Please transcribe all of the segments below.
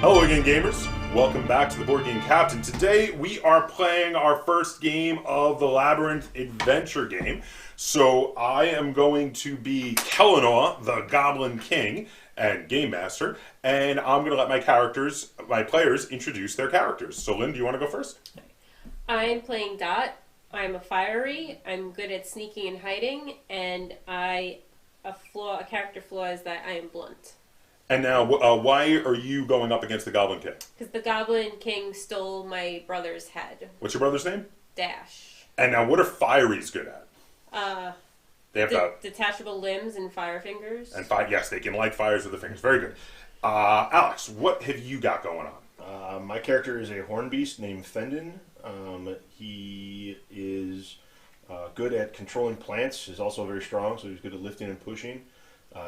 Hello again, gamers. Welcome back to the Board Game Captain. Today we are playing our first game of the Labyrinth adventure game. So I am going to be Kellenor, the Goblin King and Game Master, and I'm going to let my players, introduce their characters. So Lynn, do you want to go first? I'm playing Dot. I'm a fiery. I'm good at sneaking and hiding, and a character flaw is that I am blunt. And now, why are you going up against the Goblin King? Because the Goblin King stole my brother's head. What's your brother's name? Dash. And now, what are Fieries good at? They have detachable limbs and fire fingers. And yes, they can light fires with the fingers. Very good. Alex, what have you got going on? My character is a horn beast named Fendon. He is good at controlling plants. He's also very strong, so he's good at lifting and pushing.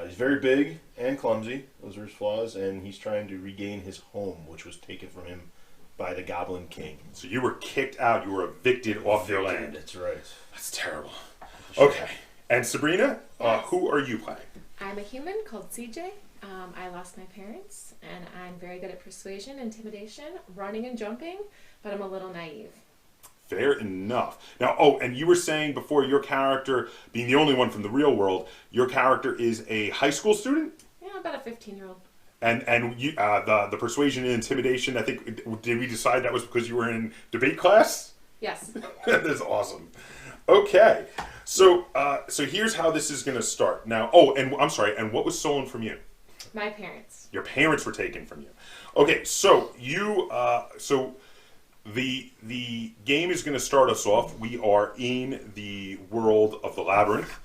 He's very big and clumsy. Those are his flaws, and he's trying to regain his home, which was taken from him by the Goblin King. So you were kicked out. You were evicted off your land. That's right. That's terrible. Okay. And Sabrina, Yes. who are you playing? I'm a human called CJ. I lost my parents, and I'm very good at persuasion, intimidation, running and jumping, but I'm a little naive. Fair enough. Now, and you were saying before your character, being the only one from the real world, your character is a high school student? Yeah, about a 15-year-old. And you, the persuasion and intimidation, I think, did we decide that was because you were in debate class? Yes. That is awesome. Okay. So here's how this is going to start. Now, and I'm sorry, and what was stolen from you? My parents. Your parents were taken from you. Okay, so the game is going to start us off. We are in the world of the Labyrinth.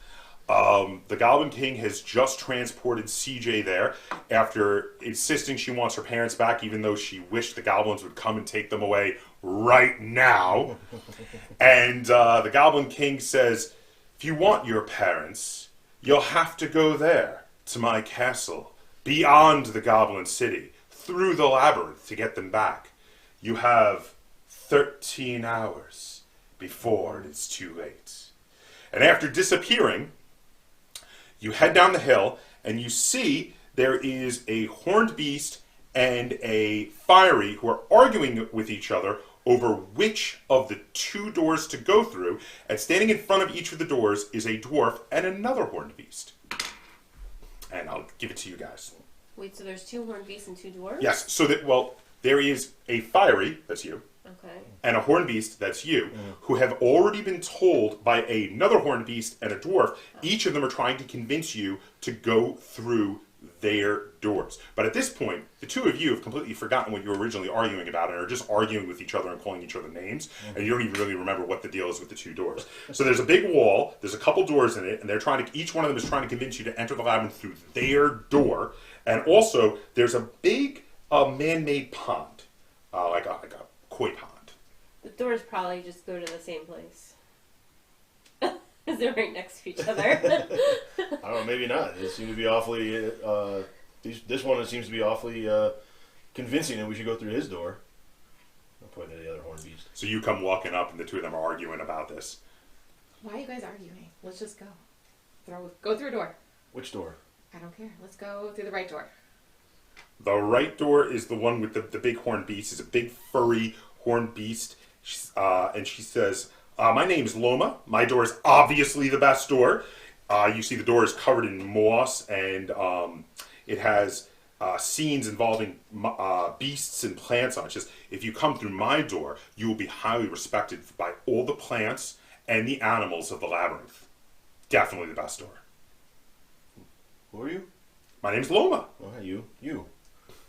The Goblin King has just transported CJ there after insisting she wants her parents back, even though she wished the goblins would come and take them away right now. And the Goblin King says, if you want your parents, you'll have to go there, to my castle, beyond the Goblin City, through the Labyrinth to get them back. You have 13 hours before it's too late. And after disappearing, you head down the hill and you see there is a horned beast and a fiery who are arguing with each other over which of the two doors to go through, and standing in front of each of the doors is a dwarf and another horned beast. And I'll give it to you guys. Wait, so there's two horned beasts and two dwarves? Yes, there is a fiery, that's you, Okay. and a horned beast, that's you, who have already been told by another horned beast and a dwarf. Each of them are trying to convince you to go through their doors. But at this point, the two of you have completely forgotten what you were originally arguing about and are just arguing with each other and calling each other names, and you don't even really remember what the deal is with the two doors. So there's a big wall, there's a couple doors in it, and each one of them is trying to convince you to enter the labyrinth through their door. And also, there's a big man-made pond, like a koi pond. The doors probably just go to the same place. Because they're right next to each other. I don't know, maybe not. They seem to be awfully... this one seems to be awfully convincing that we should go through his door. I'll point to the other horn beast. So you come walking up, and the two of them are arguing about this. Why are you guys arguing? Let's just go. Go through a door. Which door? I don't care. Let's go through the right door. The right door is the one with the big horned beast. It's a big, furry horned beast. And she says, my name's Loma. My door is obviously the best door. You see the door is covered in moss, and it has scenes involving beasts and plants on it. Just, if you come through my door, you will be highly respected by all the plants and the animals of the labyrinth. Definitely the best door. Who are you? My name's Loma. Oh, hi, you.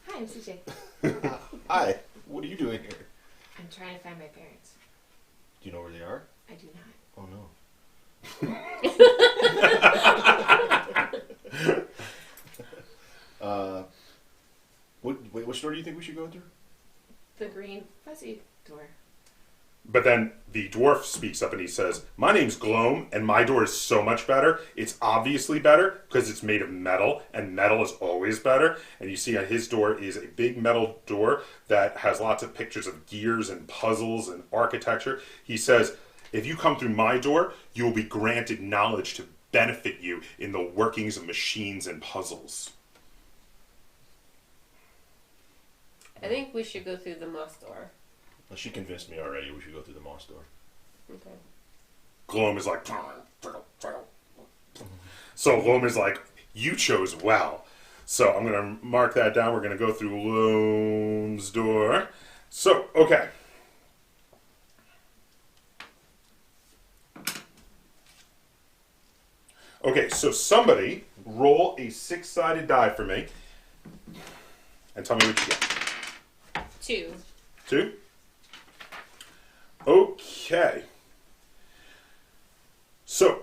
Hi, I'm CJ. Hi. What are you doing here? I'm trying to find my parents. Do you know where they are? I do not. Oh, no. Which door do you think we should go through? The green fuzzy door. But then the dwarf speaks up and he says, my name's Gloam, and my door is so much better. It's obviously better because it's made of metal, and metal is always better. And you see on his door is a big metal door that has lots of pictures of gears and puzzles and architecture. He says, if you come through my door, you will be granted knowledge to benefit you in the workings of machines and puzzles. I think we should go through the moss door. Well, she convinced me already we should go through the moss door. Okay. Gloam is like, so Gloam is like, you chose well. So I'm going to mark that down. We're going to go through Gloam's door. So, okay. Okay, so somebody roll a 6-sided die for me. And tell me what you get. 2. 2? Okay. So,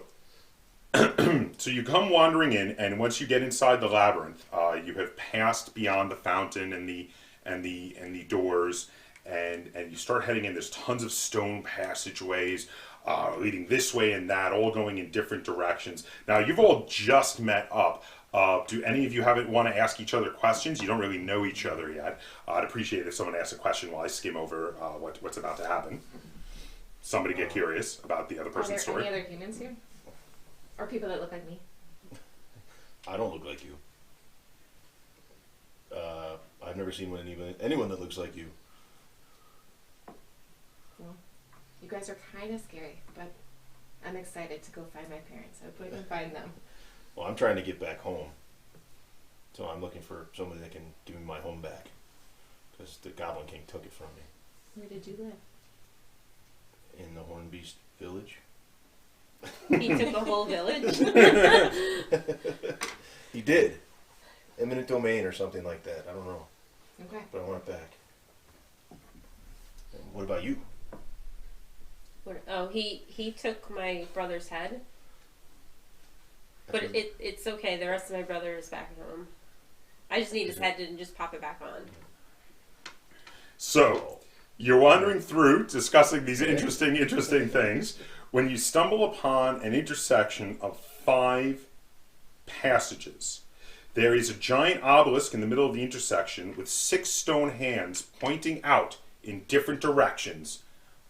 so you come wandering in, and once you get inside the labyrinth, you have passed beyond the fountain and the doors, and you start heading in. There's tons of stone passageways leading this way and that, all going in different directions. Now, you've all just met up. Do any of you want to ask each other questions? You don't really know each other yet. I'd appreciate it if someone asks a question while I skim over what's about to happen. Somebody get curious about the other person's Are there story. any other humans here? Or people that look like me? I don't look like you. I've never seen anyone that looks like you. Well, you guys are kind of scary, but I'm excited to go find my parents. I hope I can find them. Well, I'm trying to get back home. So I'm looking for somebody that can give me my home back. Because the Goblin King took it from me. Where did you live? In the Horn Beast village. He took a whole village. He did. Eminent domain or something like that. I don't know. Okay. But I want it back. And what about you? Oh, he took my brother's head. But it's okay. The rest of my brother is back at home. I just need his head to just pop it back on. So, you're wandering through, discussing these interesting things, when you stumble upon an intersection of 5 passages. There is a giant obelisk in the middle of the intersection with 6 stone hands pointing out in different directions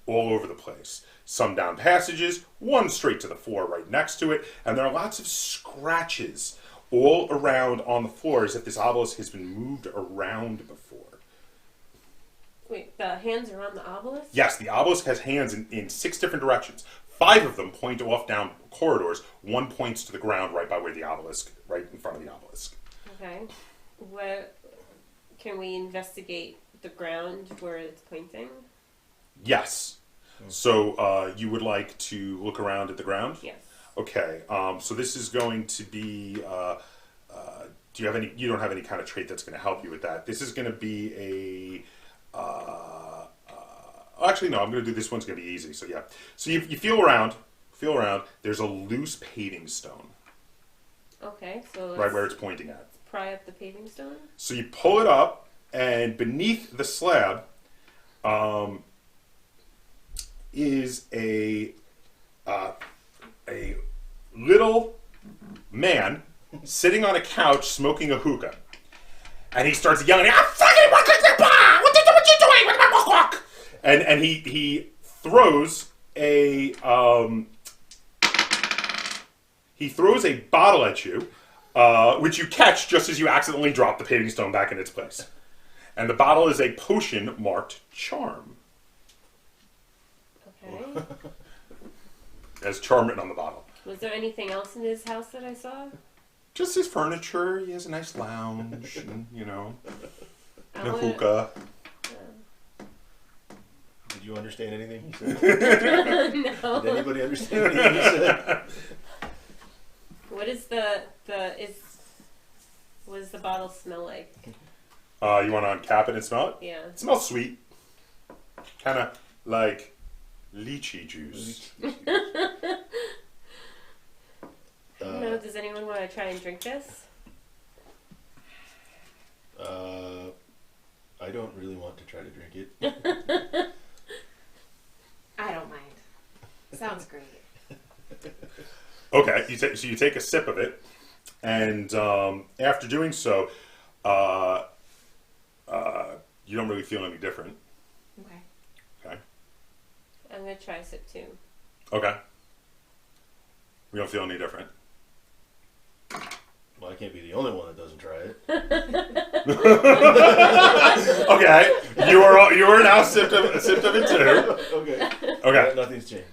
all over the place. Some down passages, one straight to the floor right next to it, and there are lots of scratches all around on the floor as if this obelisk has been moved around before. Wait, the hands are on the obelisk? Yes, the obelisk has hands in 6 different directions. 5 of them point off down corridors. 1 points to the ground right by where the obelisk, right in front of the obelisk. Okay. What can we investigate the ground where it's pointing? Yes. So you would like to look around at the ground? Yes. Okay. So this is going to be. Do you have any? You don't have any kind of trait that's going to help you with that. This is going to be a. Actually, no. I'm going to do this one's going to be easy. So yeah. So you feel around. Feel around. There's a loose paving stone. Okay. So Right where it's pointing at. pry up the paving stone. So you pull it up, and beneath the slab is a little man sitting on a couch smoking a hookah. And he starts yelling, "I'm fucking what you doing with my hook?" And he throws a bottle at you, which you catch just as you accidentally drop the paving stone back in its place. And the bottle is a potion marked Charm. Okay. There's Charm written on the bottle. Was there anything else in his house that I saw? Just his furniture. He has a nice lounge, and, a wanna- hookah. Did you understand anything he said? No. Did anybody understand anything he said? What is what does the bottle smell like? You want to uncap it and smell it? Yeah. It smells sweet. Kind of like lychee juice. I don't know, does anyone want to try and drink this? I don't really want to try to drink it. I don't mind. Sounds great. Okay, so you take a sip of it, and after doing so, you don't really feel any different. Okay. Okay. I'm going to try a sip too. Okay. We don't feel any different. Well, I can't be the only one that doesn't try it. Okay, you are now sipped of it too. Okay. Okay. Nothing's changed.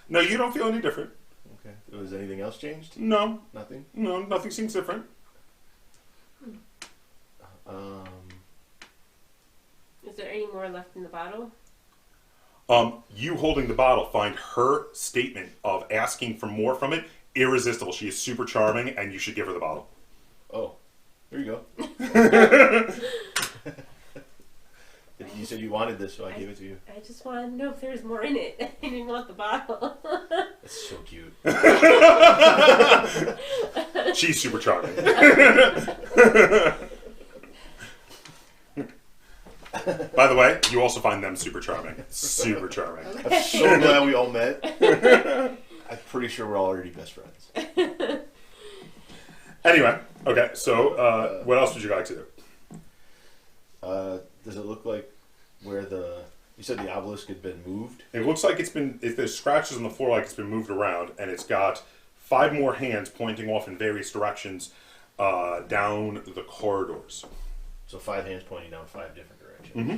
No, you don't feel any different. Okay. Was anything else changed? No, Nothing. nothing seems different. Is there any more left in the bottle? You holding the bottle find her statement of asking for more from it irresistible. She is super charming, and you should give her the bottle. Oh, there you go. You said you wanted this, so I gave it to you. I just wanted to know if there's more in it. I didn't want the bottle. That's so cute. She's super charming. By the way, you also find them super charming. Super charming. I'm so glad we all met. I'm pretty sure we're already best friends. Anyway, okay, so what else would you like to do? Does it look like where you said the obelisk had been moved? It looks like there's scratches on the floor like it's been moved around, and it's got 5 more hands pointing off in various directions down the corridors. So 5 hands pointing down 5 different directions. Mm-hmm.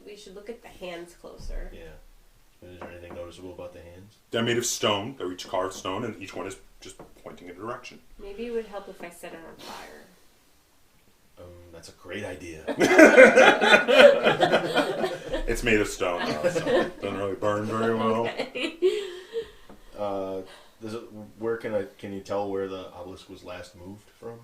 We should look at the hands closer. Yeah. Is there anything noticeable about the hands? They're made of stone. They're each carved stone, and each one is just pointing in a direction. Maybe it would help if I set it on fire. That's a great idea. It's made of stone, though, so it doesn't really burn very well. Okay. Can you tell where the obelisk was last moved from?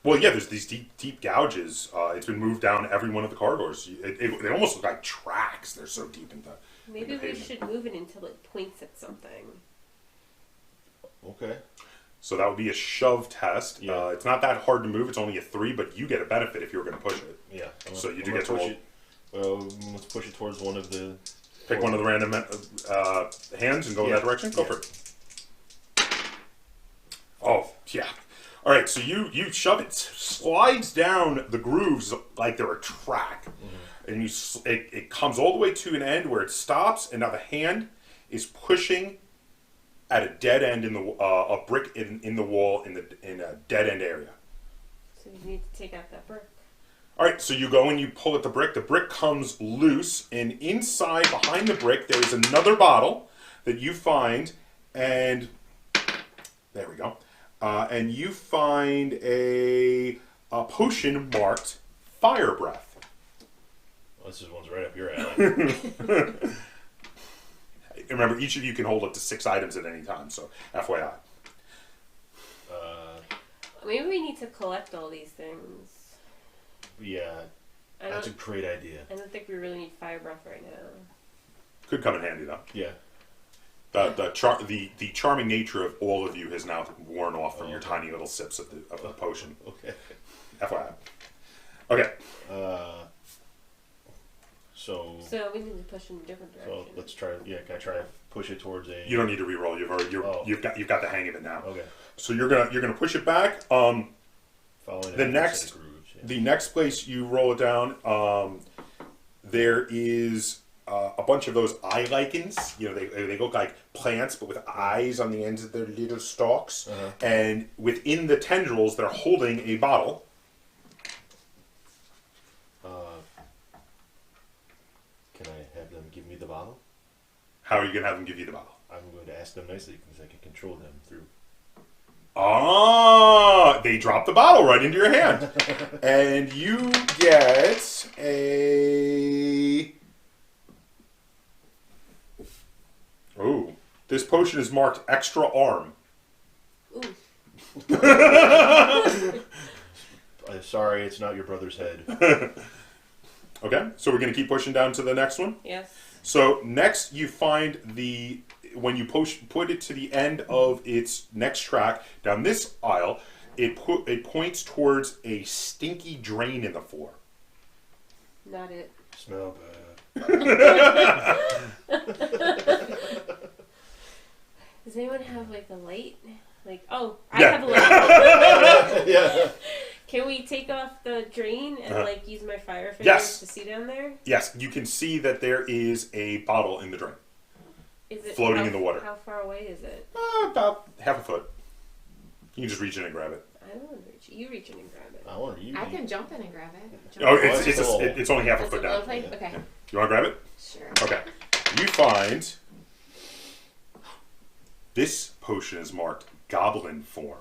Well, yeah, there's these deep gouges. It's been moved down every one of the corridors. They almost look like tracks. They're so deep in the Maybe we pavement. should move it until it points at something. Okay. So that would be a shove test. Yeah. It's not that hard to move. It's only a 3, but you get a benefit if you were going to push it. Yeah. So you do get to roll. Well, let's push it towards one of the... Pick one of the random hands and go in that direction. Go Yeah. for it. Oh, yeah. All right, so you shove it. Slides down the grooves like they're a track. Mm-hmm. And it comes all the way to an end where it stops, and now the hand is pushing at a dead end in the a brick in the wall in a dead end area. So you need to take out that brick. All right, so you go and you pull at the brick. The brick comes loose, and inside, behind the brick, there is another bottle that you find, and there we go. And you find a potion marked Fire Breath. Well, this one's right up your alley. Remember, each of you can hold up to 6 items at any time, so FYI. Maybe we need to collect all these things. Yeah, that's a great idea. I don't think we really need fire breath right now. Could come in handy, though. Yeah. The charming nature of all of you has now worn off from your tiny little sips of the potion. Okay. FYI. Okay. So we need to push in a different direction. So let's try. Yeah, can I try to push it towards a? You don't need to re-roll. You've got the hang of it now. Okay. So you're gonna push it back. Following the next place you roll it down, there is a bunch of those eye lichens. You know, they look like plants, but with eyes on the ends of their little stalks. Uh-huh. And within the tendrils, they're holding a bottle. Can I have them give me the bottle? How are you gonna have them give you the bottle? I'm going to ask them nicely because I can control them through. Ah, they drop the bottle right into your hand. And you get a... Oh, this potion is marked extra arm. Ooh. Sorry, it's not your brother's head. Okay, so we're going to keep pushing down to the next one? Yes. So next you find when you put it to the end of its next track, down this aisle, it points towards a stinky drain in the floor. Not it. Smell bad. Does anyone have like a light? Like, I Yeah. have a light. Yeah. Can we take off the drain and like use my fire fingers Yes. to see down there? Yes, you can see that there is a bottle in the drain. Is it Floating in the water. How far away is it? About half a foot. You can just reach in and grab it. I don't want to reach it. You reach in and grab it. I want to. I can jump in and grab it. Oh, it's it's only half a That's foot a little down. thing? Yeah. Okay. You want to grab it? Sure. Okay. You find this potion is marked Goblin Form.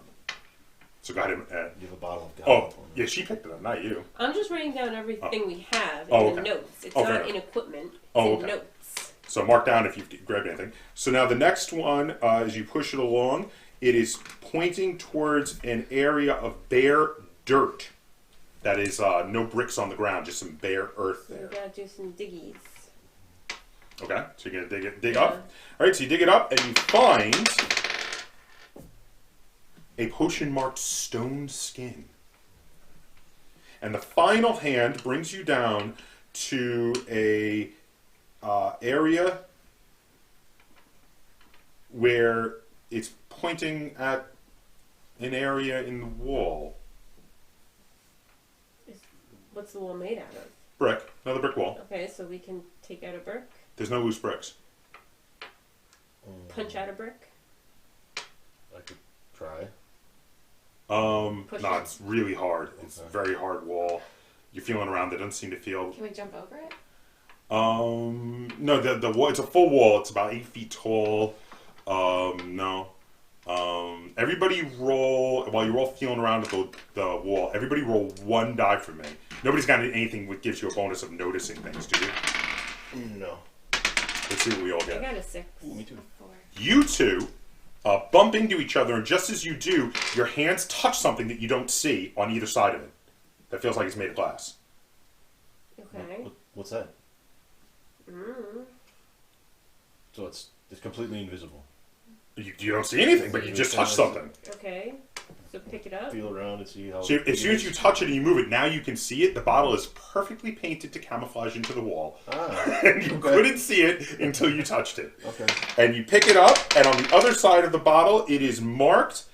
So go ahead and. You have a bottle of Oh, Goblin Form. yeah, she picked it up, not you. I'm just writing down everything we have in Oh, the okay. notes. It's Oh, fair not enough. in equipment. It's Oh, in okay. notes. So mark down if you've grabbed anything. So now the next one, as you push it along, it is pointing towards an area of bare dirt. That is no bricks on the ground, just some bare earth We there. gotta do some diggies. Okay, so you're gonna dig up. All right, so you dig it up and you find a potion marked Stone Skin. And the final hand brings you down to a area where it's pointing at an area in the wall. What's the wall made out of? Brick, another brick wall. Okay, so we can take out a brick, There's no loose bricks. punch out a brick. I could try. Push No, it. it's really hard. It's a Okay. very hard wall. You're feeling around. It doesn't seem to feel. Can we jump over it? No, the wall. It's a full wall. It's about 8 feet tall. No. Everybody roll while you're all feeling around at the wall. Everybody roll 1 die for me. Nobody's got anything that gives you a bonus of noticing things, do you? No. Let's see what we all I get. got a 6. Ooh, me too. A 4. You two bump into each other, and just as you do, your hands touch something that you don't see on either side of it. That feels like it's made of glass. Okay. What's that? Mm. So it's completely invisible. You don't see anything, but you just touch something. Okay. So pick it up. Feel around and see how. So as soon as you touch it and you move it, now you can see it. The bottle is perfectly painted to camouflage into the wall. Ah. And you couldn't see it until you touched it. Okay. And you pick it up, and on the other side of the bottle, it is marked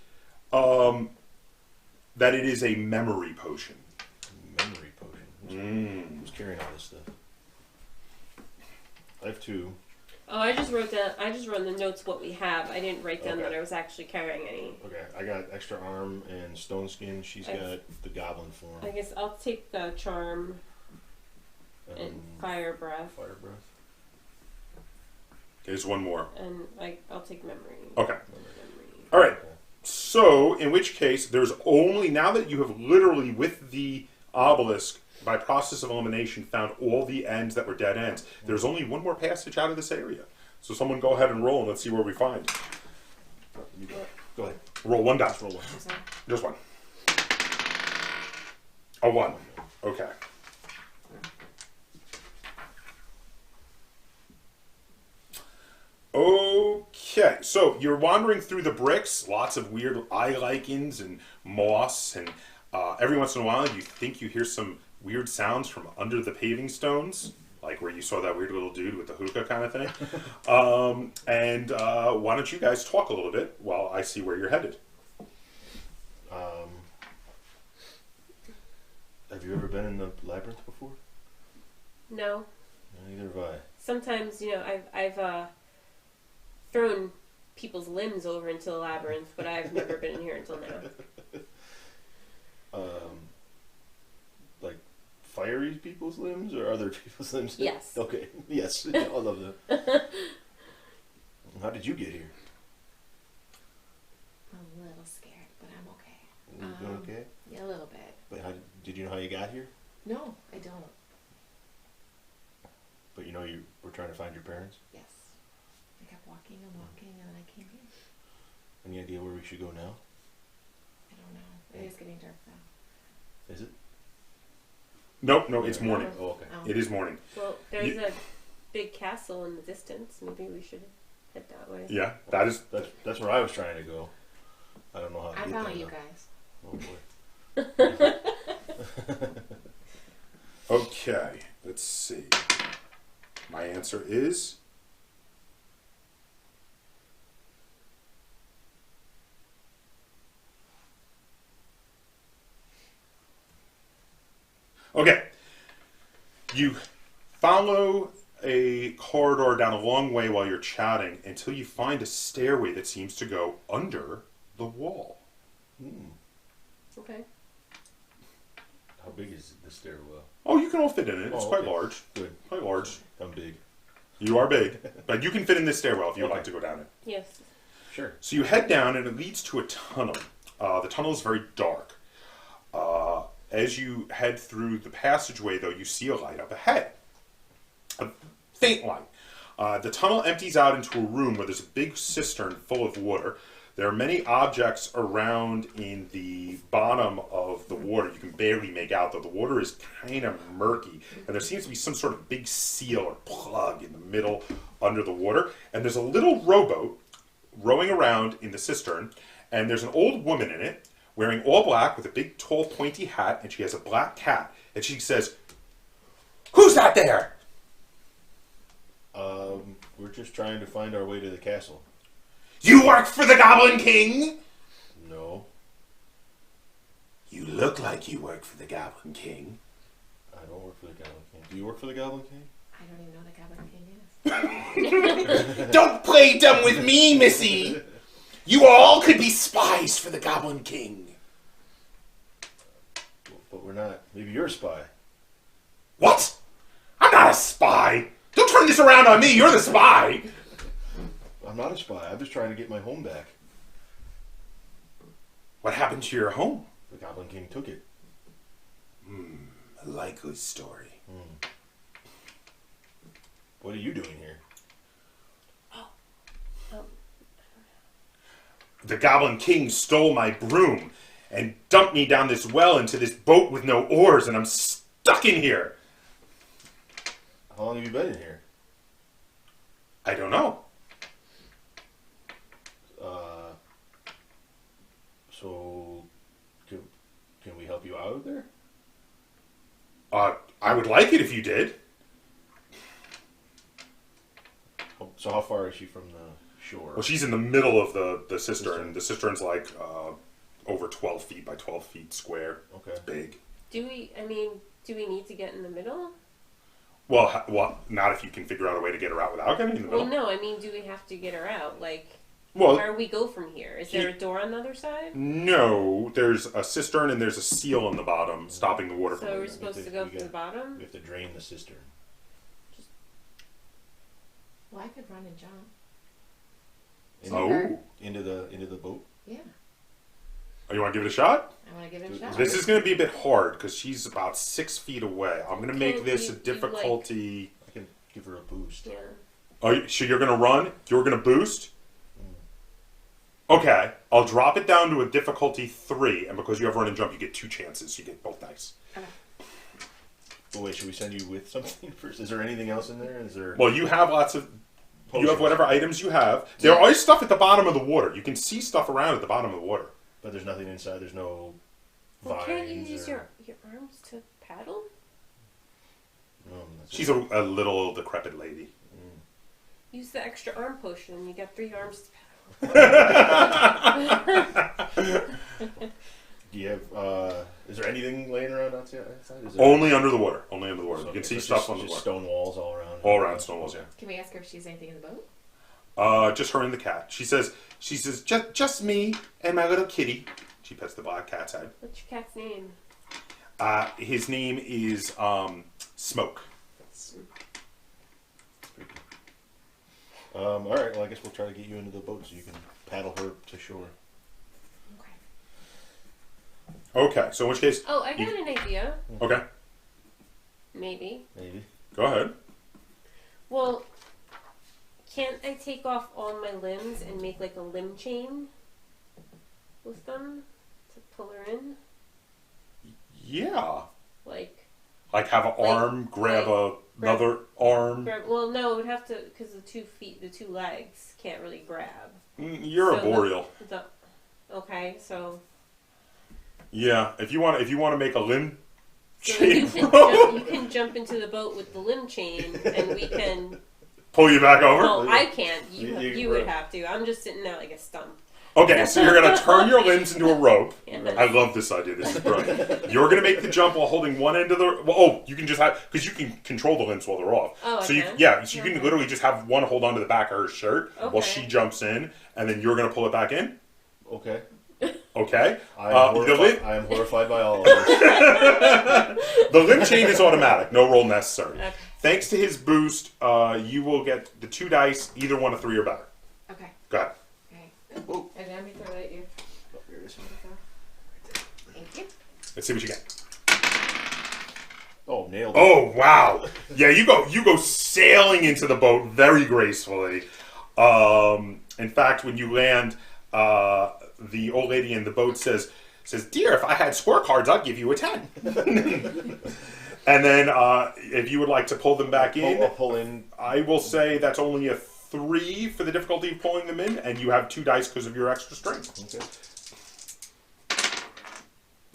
that it is a memory potion. Memory potion. Who's carrying all this stuff? I have 2. Oh, I just wrote in the notes what we have. I didn't write down Okay. that I was actually carrying any. Okay, I got extra arm and stone skin. She's got the goblin form. I guess I'll take the charm and fire breath, Fire breath. There's one more. and I'll take memory. Okay. Memory. All right. Okay. So, in which case, there's only, now that you have literally, with the obelisk, by process of elimination, found all the ends that were dead ends, there's only one more passage out of this area. So someone go ahead and roll, and let's see where we find. You go ahead. Roll 1 die. Just roll 1. I'm sorry. Just 1. A 1. Okay. Okay, so you're wandering through the bricks, lots of weird eye lichens and moss, and every once in a while you think you hear some weird sounds from under the paving stones, like where you saw that weird little dude with the hookah kind of thing. And why don't you guys talk a little bit while I see where you're headed? Have you ever been in the labyrinth before? No. Neither have I. Sometimes I've thrown people's limbs over into the labyrinth, but I've never been in here until now. Like fiery people's limbs or other people's limbs? Yes. Okay. Yes. I love that. How did you get here? A little scared, but I'm okay. You doing okay? Yeah, a little bit. But did you know how you got here? No, I don't. But you know you were trying to find your parents? Yes. I kept walking and walking, and then I came here. Any idea where we should go now? I don't know. It is getting dark though. Is it? Nope, no, it's morning. Oh, okay. Oh. It is morning. Well, there's a big castle in the distance. Maybe we should head that way. Yeah, that is. That's where I was trying to go. I don't know how to I get found there, you though. guys. Oh boy. Okay, let's see. My answer is. Okay. You follow a corridor down a long way while you're chatting until you find a stairway that seems to go under the wall. Okay. How big is the stairwell? Oh, you can all fit in it. It's Oh, quite okay. large. Good. Quite large. I'm big. You are big, but you can fit in this stairwell if you would Okay. like to go down it. Yes. Sure. So you head down, and it leads to a tunnel. The tunnel is very dark. As you head through the passageway, though, you see a light up ahead. A faint light. The tunnel empties out into a room where there's a big cistern full of water. There are many objects around in the bottom of the water. You can barely make out, though the water is kind of murky. And there seems to be some sort of big seal or plug in the middle under the water. And there's a little rowboat rowing around in the cistern. And there's an old woman in it wearing all black with a big, tall, pointy hat. And she has a black cat. And she says, "Who's that there?" We're just trying to find our way to the castle. "You work for the Goblin King?" No, "You look like you work for the Goblin King." I don't work for the Goblin King. Do you work for the Goblin King? I don't even know the Goblin King is. "Don't play dumb with me, Missy. You all could be spies for the Goblin King." But we're not. Maybe you're a spy. "What? I'm not a spy. Don't turn this around on me. You're the spy." I'm not a spy. I'm just trying to get my home back. "What happened to your home?" The Goblin King took it. "A likely story." What are you doing here? "The Goblin King stole my broom and dumped me down this well into this boat with no oars, and I'm stuck in here." How long have you been in here? "I don't know." So, can we help you out of there? I would like it if you did. So how far is she from the shore? Well, she's in the middle of the cistern. The cistern's like over 12 feet by 12 feet square. Okay. It's big. Do we need to get in the middle? Well, not if you can figure out a way to get her out without getting in the middle. Well, no, I mean, do we have to get her out? Like, Well, where do we go from here? Is there a door on the other side? no, there's a cistern and there's a seal on the bottom stopping the water from So we're moving. supposed to go through the bottom? We have to drain the cistern. Well, I could run and jump. Oh, Into the boat. Yeah, you want to give it a shot? I want to give it a shot. This is going to be a bit hard because she's about 6 feet away. I'm going to make Can't this a you, difficulty. I can give her a boost. Yeah. So you're going to run? You're going to boost? Okay, I'll drop it down to a difficulty 3, and because you have run and jump, you get 2 chances. You get both dice. But wait, should we send you with something first? Is there anything else in there? Is there? Well, you have lots of. You have potions? whatever items you have. There is stuff at the bottom of the water. You can see stuff around at the bottom of the water. But there's nothing inside. There's no Well, vines. can't you use or... your arms to paddle? She's a little decrepit lady. Use the extra arm potion and you got 3 arms to paddle. Do you have? Is there anything laying around outside? Is there... Only under the water. Only under the water. So, You can okay, see so stuff just, on the just water. stone walls all around. All around stone walls, yeah. Can we ask her if she's anything in the boat? Just her and the cat. She says, just me and my little kitty. She pets the black cat's head. What's your cat's name? His name is Smoke. All right. Well, I guess we'll try to get you into the boat so you can paddle her to shore. Okay. Okay, so in which case... Oh, I got an idea. Okay, Maybe. Maybe. go ahead. Well, can't I take off all my limbs and make like a limb chain with them to pull her in? Yeah. Like, Like have an arm, grab another arm. grab, well, no, it would have to, because the 2 feet, the 2 legs can't really grab. You're a So boreal. Okay, so Yeah, if you want to make a limb So chain, you can jump into the boat with the limb chain, and we can. pull you back over. Well, I can't. You You would right. have to. I'm just sitting there like a stump. Okay, so you're gonna turn your limbs into a rope. Yeah. I love this idea. This is brilliant. You're gonna make the jump while holding one end of the. Well, oh, you can just have because you can control the limbs while they're off. Oh, so I you can? yeah, so you Okay. can literally just have one hold onto the back of her shirt while Okay. she jumps in, and then you're gonna pull it back in. Okay. Okay. I am horrified by all of this. The limb chain is automatic. No roll necessary. Okay. Thanks to his boost, you will get the 2 dice, either 1 of 3 or better. Okay. Go ahead. Okay. Oh. And let me throw that at you. Oh, here it is. Thank you. Let's see what you get. Oh, nailed it. Oh wow! Yeah, you go sailing into the boat very gracefully. In fact, when you land, the old lady in the boat says, "Dear, if I had scorecards, I'd give you a 10." And then, if you would like to pull them back in, I'll pull in. I will say that's only a 3 for the difficulty of pulling them in, and you have 2 dice because of your extra strength. Okay.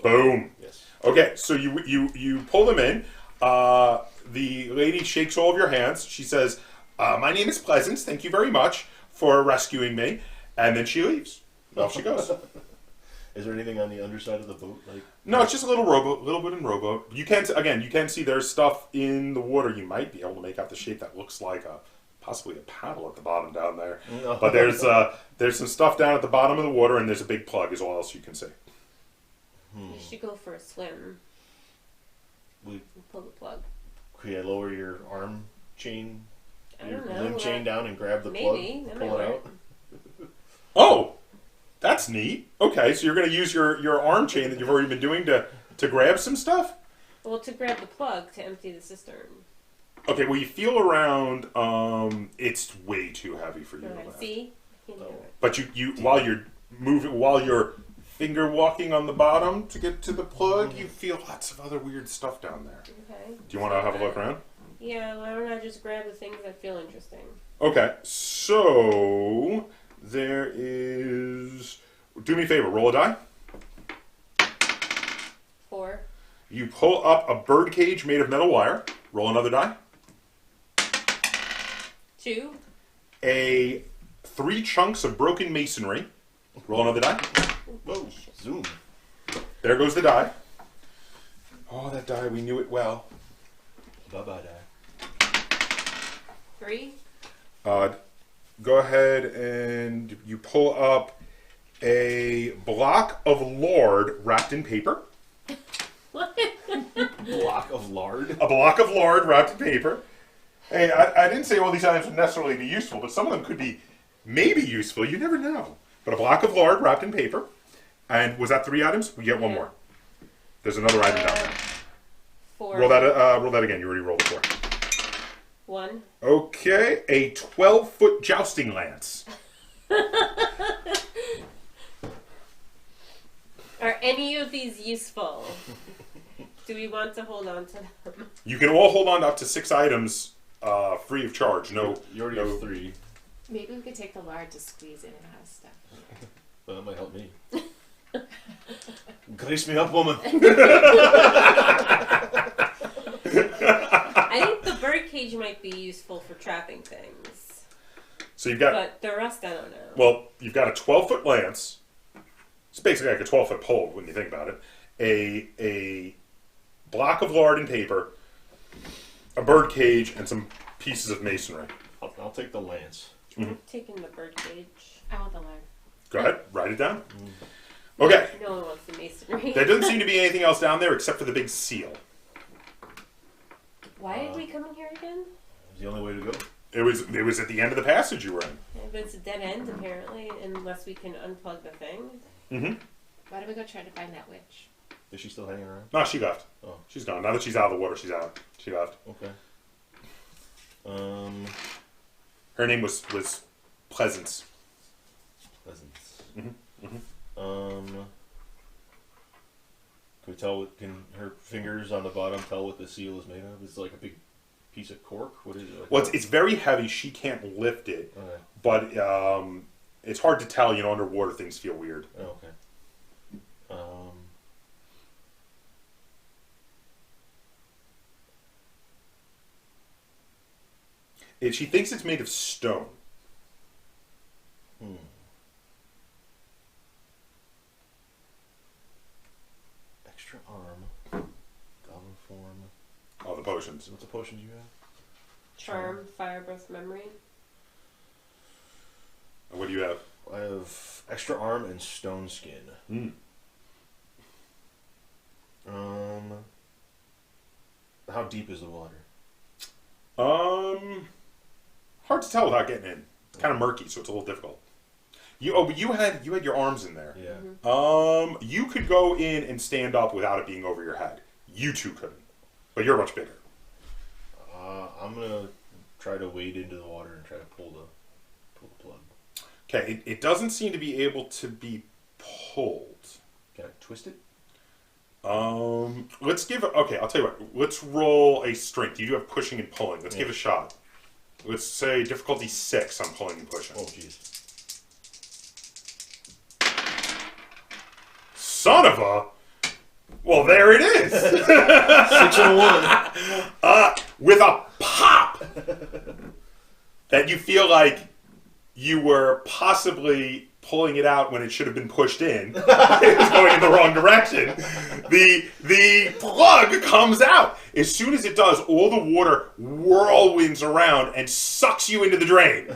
Boom. Yes. Okay, so you pull them in. The lady shakes all of your hands. She says, "My name is Pleasance. Thank you very much for rescuing me." And then she leaves. Off she goes. Is there anything on the underside of the boat? Like No, it's just a little rowboat, little bit in rowboat. You can see there's stuff in the water. You might be able to make out the shape that looks like possibly a paddle at the bottom down there. No. But there's some stuff down at the bottom of the water, and there's a big plug. Is all else you can see. You should go for a swim. We Pull the plug. could I lower your arm chain, I your don't know. limb chain down and grab the Maybe. plug, That pull might it work. out? Oh, that's neat. Okay, so you're going to use your arm chain that you've already been doing to grab some stuff? Well, to grab the plug to empty the cistern. Okay, well, you feel around. It's way too heavy for you to Okay, lift. see? You can do it. But you while you're finger walking on the bottom to get to the plug, you feel lots of other weird stuff down there. Okay. Do you want to have a look around? Yeah, why don't I just grab the things that feel interesting? Okay, so there is. Do me a favor, roll a die. 4. You pull up a bird cage made of metal wire. Roll another die. 2. 3 chunks of broken masonry. Roll another die. Whoa, zoom. There goes the die. Oh, that die, we knew it well. Bye-bye, die. 3. Go ahead and you pull up a block of lard wrapped in paper. What? Block of lard. A block of lard wrapped in paper. Hey, I didn't say all these items would necessarily be useful, but some of them could be maybe useful. You never know. But a block of lard wrapped in paper. And was that 3 items? We get 1 more. There's another item down there. 4. Roll that again. You already rolled it 4. 1. Okay, a 12-foot jousting lance. Are any of these useful? Do we want to hold on to them? You can all hold on to up to 6 items free of charge. No, You already have 3. Maybe we could take the lard to squeeze in and out of stuff. Well, that might help me. Grace me up, woman. I think the birdcage might be useful for trapping things. So you've got But the rest, I don't know. well, you've got a 12-foot lance. It's basically like a 12-foot pole when you think about it. A block of lard and paper, a bird cage, and some pieces of masonry. I'll take the lance. I'm taking the birdcage. I want the lard. Go ahead, write it down. Okay, No one wants the masonry. there doesn't seem to be anything else down there except for the big seal. Why did we come in here again? It's the only way to go. It was at the end of the passage you were in. Yeah, but it's a dead end, apparently, unless we can unplug the thing. Mm-hmm. Why don't we go try to find that witch? Is she still hanging around? No, she left. Oh. She's gone. Now that she's out of the water, she's out. She left. Okay. Her name was Pleasance. Pleasance. Mm-hmm. Can we tell? Can her fingers on the bottom tell what the seal is made of? It's like a big piece of cork. What is it? Like Well, it's very heavy. She can't lift it, Okay. but it's hard to tell. You know, underwater things feel weird. Oh, okay. She thinks it's made of stone. Extra arm. Goblin form. All the potions. What's the potions you have? Charm, fire breath, memory. What do you have? I have have extra arm and stone skin. Mm. How deep is the water? Hard to tell without getting in. It's kind of murky, so it's a little difficult. But you had your arms in there. Yeah. You could go in and stand up without it being over your head. You two couldn't, but you're much bigger. I'm gonna try to wade into the water and try to pull the plug. Okay, it doesn't seem to be able to be pulled. Can I twist it? Let's give. Okay, I'll tell you what. Let's roll a strength. You do have pushing and pulling. Let's give it a shot. Let's say difficulty 6 on pulling and pushing. Oh, jeez. Son of a. Well, there it is. 6 and a 1. With a pop that you feel like you were possibly pulling it out when it should have been pushed in. It was going in the wrong direction. The plug comes out. As soon as it does, all the water whirlwinds around and sucks you into the drain.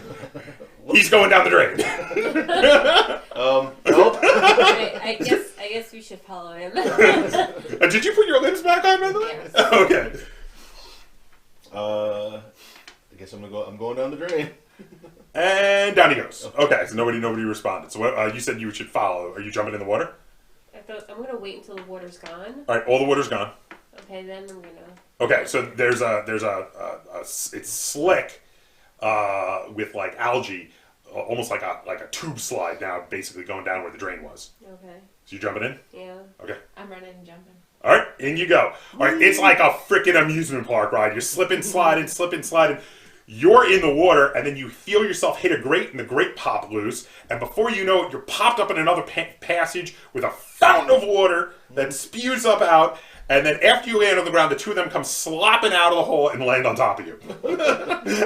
He's going down the drain. Nope. I guess we should follow him. Did you put your limbs back on, by the way? Yes. Okay. I guess I'm going down the drain. And down he goes. Okay, so nobody responded. So what, you said you should follow. Are you jumping in the water? I thought I'm gonna wait until the water's gone. All right, all the water's gone. Okay, then I'm gonna. Okay, so there's it's slick with like algae, almost like a tube slide now, basically going down where the drain was. Okay. So you jumping in? Yeah. Okay. I'm running and jumping. All right, in you go. All right, it's like a freaking amusement park ride. You're slipping, sliding, slipping, sliding. You're in the water, and then you feel yourself hit a grate, and the grate pop loose. And before you know it, you're popped up in another passage with a fountain of water that spews up out. And then after you land on the ground, the two of them come slopping out of the hole and land on top of you.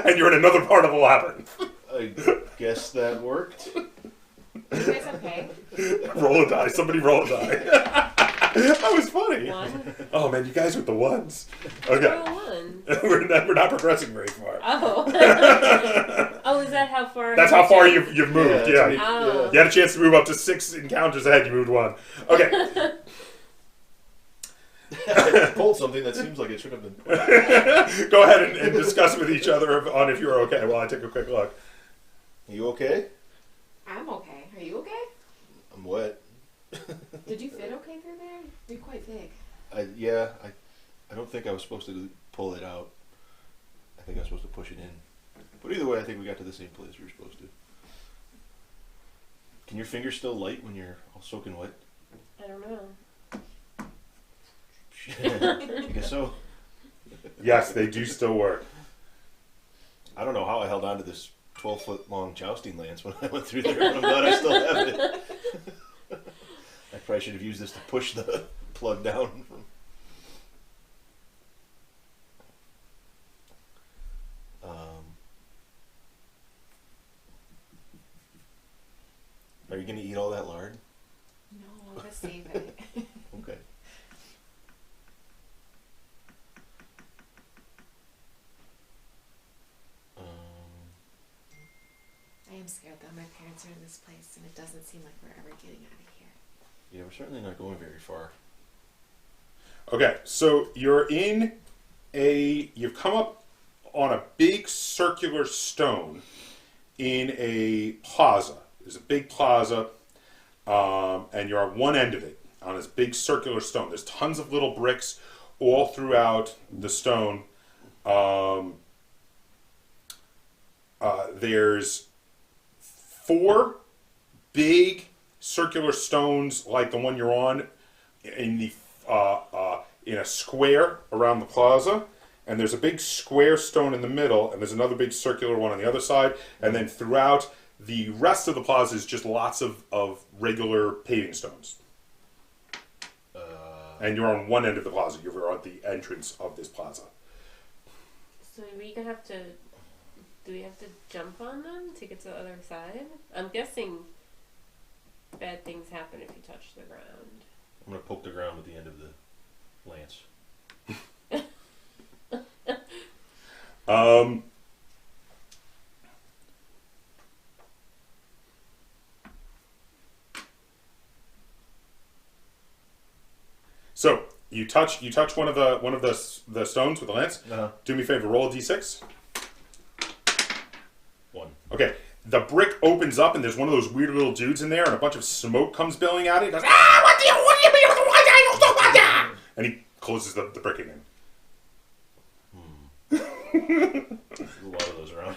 And you're in another part of the labyrinth. I guess that worked. You guys okay? Roll a die. Somebody roll a die. That was funny. 1. Oh, man, you guys with the ones. Okay. Roll 1. We're not progressing very far. Oh. Oh, is that how far? That's how far you've moved, yeah. Oh. You had a chance to move up to 6 encounters ahead, you moved 1. Okay. I pulled something that seems like it should have been pulled. Go ahead and discuss with each other on if you're okay while I take a quick look. You okay? I'm okay. Are you okay? I'm wet. Did you fit okay through there? You're quite big. I don't think I was supposed to pull it out. I think I was supposed to push it in. But either way, I think we got to the same place we were supposed to. Can your fingers still light when you're all soaking wet? I don't know. I guess so. Yes, they do still work. I don't know how I held on to this 12-foot long jousting lance when I went through there, but I'm glad I still have it. I probably should have used this to push the plug down. Are you going to eat all that lard? No, I'm gonna save it. Okay. I am scared though. My parents are in this place, and it doesn't seem like we're ever getting out of here. Yeah, we're certainly not going very far. Okay, so you've come up on a big circular stone in a plaza. There's a big plaza, and you're on one end of it, on this big circular stone. There's tons of little bricks all throughout the stone. There's 4 big circular stones like the one you're on in a square around the plaza, and there's a big square stone in the middle, and there's another big circular one on the other side, and then throughout the rest of the plaza is just lots of regular paving stones. And you're on one end of the plaza. You're at the entrance of this plaza. So we gonna have to. Do we have to jump on them to get to the other side? I'm guessing bad things happen if you touch the ground. I'm going to poke the ground with the end of the lance. So you touch one of the stones with the lance. Uh-huh. Do me a favor, roll a d6. 1. Okay. The brick opens up and there's one of those weird little dudes in there, and a bunch of smoke comes billowing out. He goes, "Ah, what do you mean? And he closes the brick again. There's a lot of those around.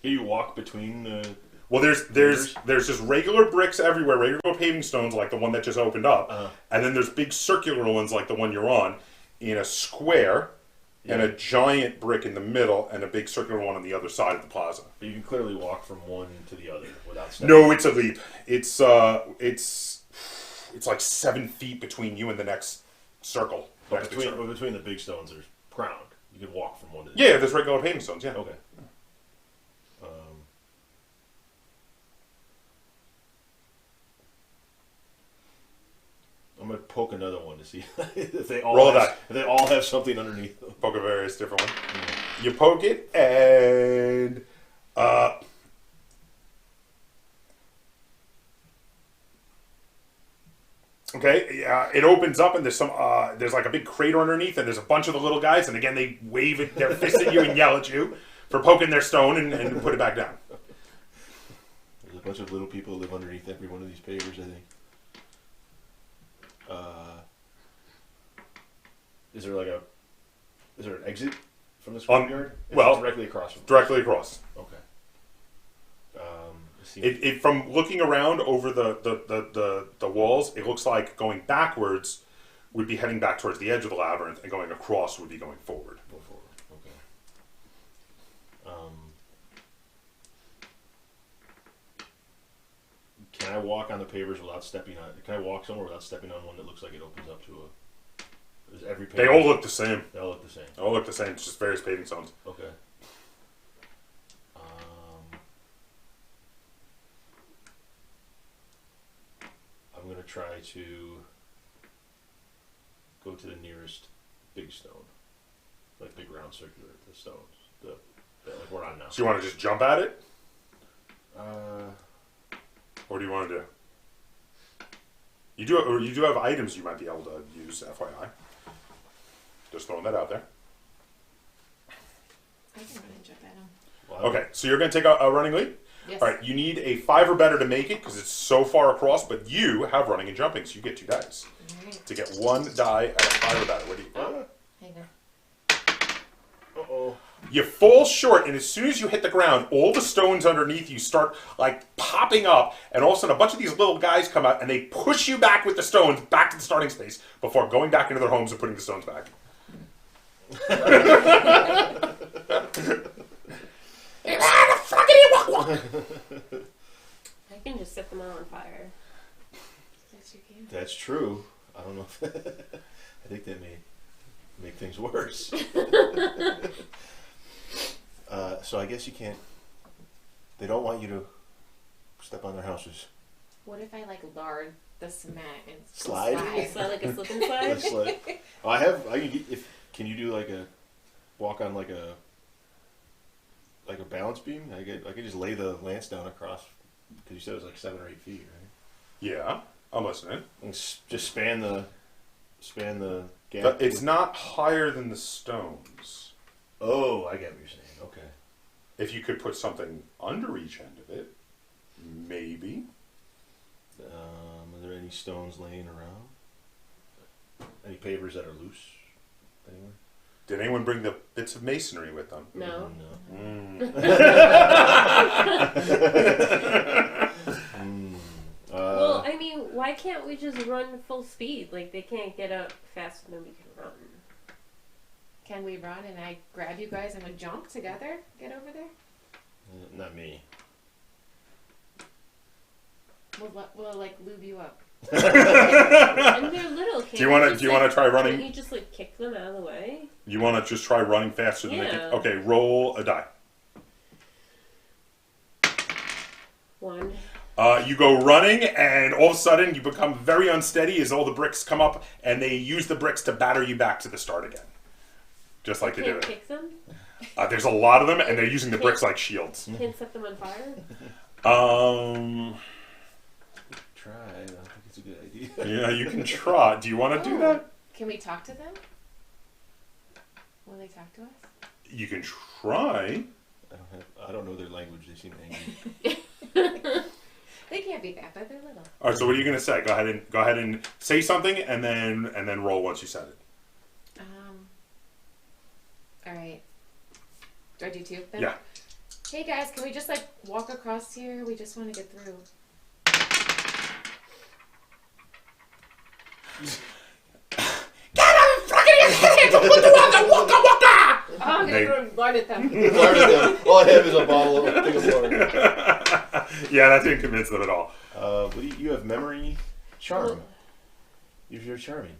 Here you walk between the... Well, there's just regular bricks everywhere, regular paving stones like the one that just opened up, and then there's big circular ones like the one you're on, in a square, and a giant brick in the middle, and a big circular one on the other side of the plaza. But you can clearly walk from one to the other without stepping. No, it's a leap. It's like 7 feet between you and the next circle. But between the big stones, there's ground. You can walk from one to the Yeah, other. there's regular paving stones. Yeah. Okay. I'm gonna poke another one to see if they all Roll have, that. if they all have something underneath them. Poke a various different one. You poke it, and okay, yeah, it opens up, and there's like a big crater underneath, and there's a bunch of the little guys, and again they wave their fists at you and yell at you for poking their stone and put it back down. There's a bunch of little people that live underneath every one of these pavers, I think. Is there an exit from the scrapyard? Well, directly across from. Directly across. Okay. It from looking around over the walls, it looks like going backwards would be heading back towards the edge of the labyrinth, and going across would be going forward. Go forward. Okay. Can I walk on the pavers without stepping on? Can I walk somewhere without stepping on one that looks like it opens up to a? Is every paver? They all look the same. They all look the same. They all look the same. It's just various paving stones. Okay. I'm gonna try to go to the nearest big stone, like big round circular the stones, like we're on now. So you want to just jump at it? What do you want to do? You do have items you might be able to use, FYI. Just throwing that out there. I can run and jump at him. Well, Okay, so you're going to take a running leap? Yes. All right, you need a 5 or better to make it because it's so far across, but you have running and jumping, so you get 2 dice. Alright. To get 1 die at a 5 or better. What do you... Hang on. Uh-oh. You fall short, and as soon as you hit the ground, all the stones underneath you start, like, popping up, and all of a sudden a bunch of these little guys come out, and they push you back with the stones back to the starting space before going back into their homes and putting the stones back. I can just set them all on fire. Yes, you can. That's true. I don't know if I think that may make things worse. So I guess you can't. They don't want you to step on their houses. What if I like lard the cement and Slide? It's not like a slip and That's slide. like, can you do like a walk on like a balance beam? I could just lay the lance down across because you said it was like 7 or 8 feet, right? Yeah, I'm listening. And just span the gap. But it's not higher than the stones. Oh, I get what you're saying. Okay. If you could put something under each end of it, maybe. Are there any stones laying around? Any pavers that are loose anywhere? Did anyone bring the bits of masonry with them? No. Well, I mean, why can't we just run full speed? Like, they can't get up faster than we can run. Can we run and I grab you guys and we jump together? Get over there? Not me. We'll like lube you up. And they're little. Do you want to try running? Can't you just like kick them out of the way? You want to just try running faster than they can? Yeah. Okay, roll a die. 1. You go running, and all of a sudden you become very unsteady as all the bricks come up, and they use the bricks to batter you back to the start again. Just like they Can't did. kick them? There's a lot of them, and they're using the bricks like shields. Can't set them on fire? Try. I don't think it's a good idea. Yeah, you can try. Do you want to do that? Can we talk to them? Will they talk to us? You can try. I don't know their language. They seem angry. They can't be that, but they're little. All right. So what are you gonna say? Go ahead and say something, and then roll once you said it. All right. Do I do two then? Yeah. Hey guys, can we just like walk across here? We just want to get through. Oh, I'm gonna throw lard at them. Lard at them. All I have is a bottle of thing of lard. Yeah, that didn't convince them at all. You have memory, charm. You're very charming.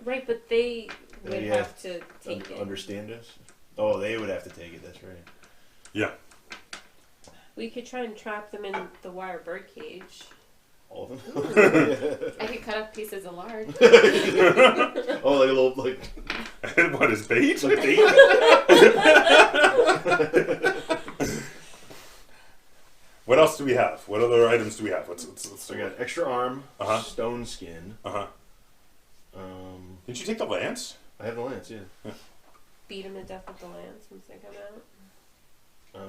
Right, but they would They have to take it. Understand us? Oh, they would have to take it. That's right. Yeah. We could try and trap them in the wire bird cage. All of them. I could cut up pieces of lard. Oh, like a little like. What is bait? Like bait? What else do we have? What other items do we have? Let's So I got extra arm, stone skin. Uh-huh. Did you take the lance? I have the lance, yeah. Beat them to death with the lance once they come out.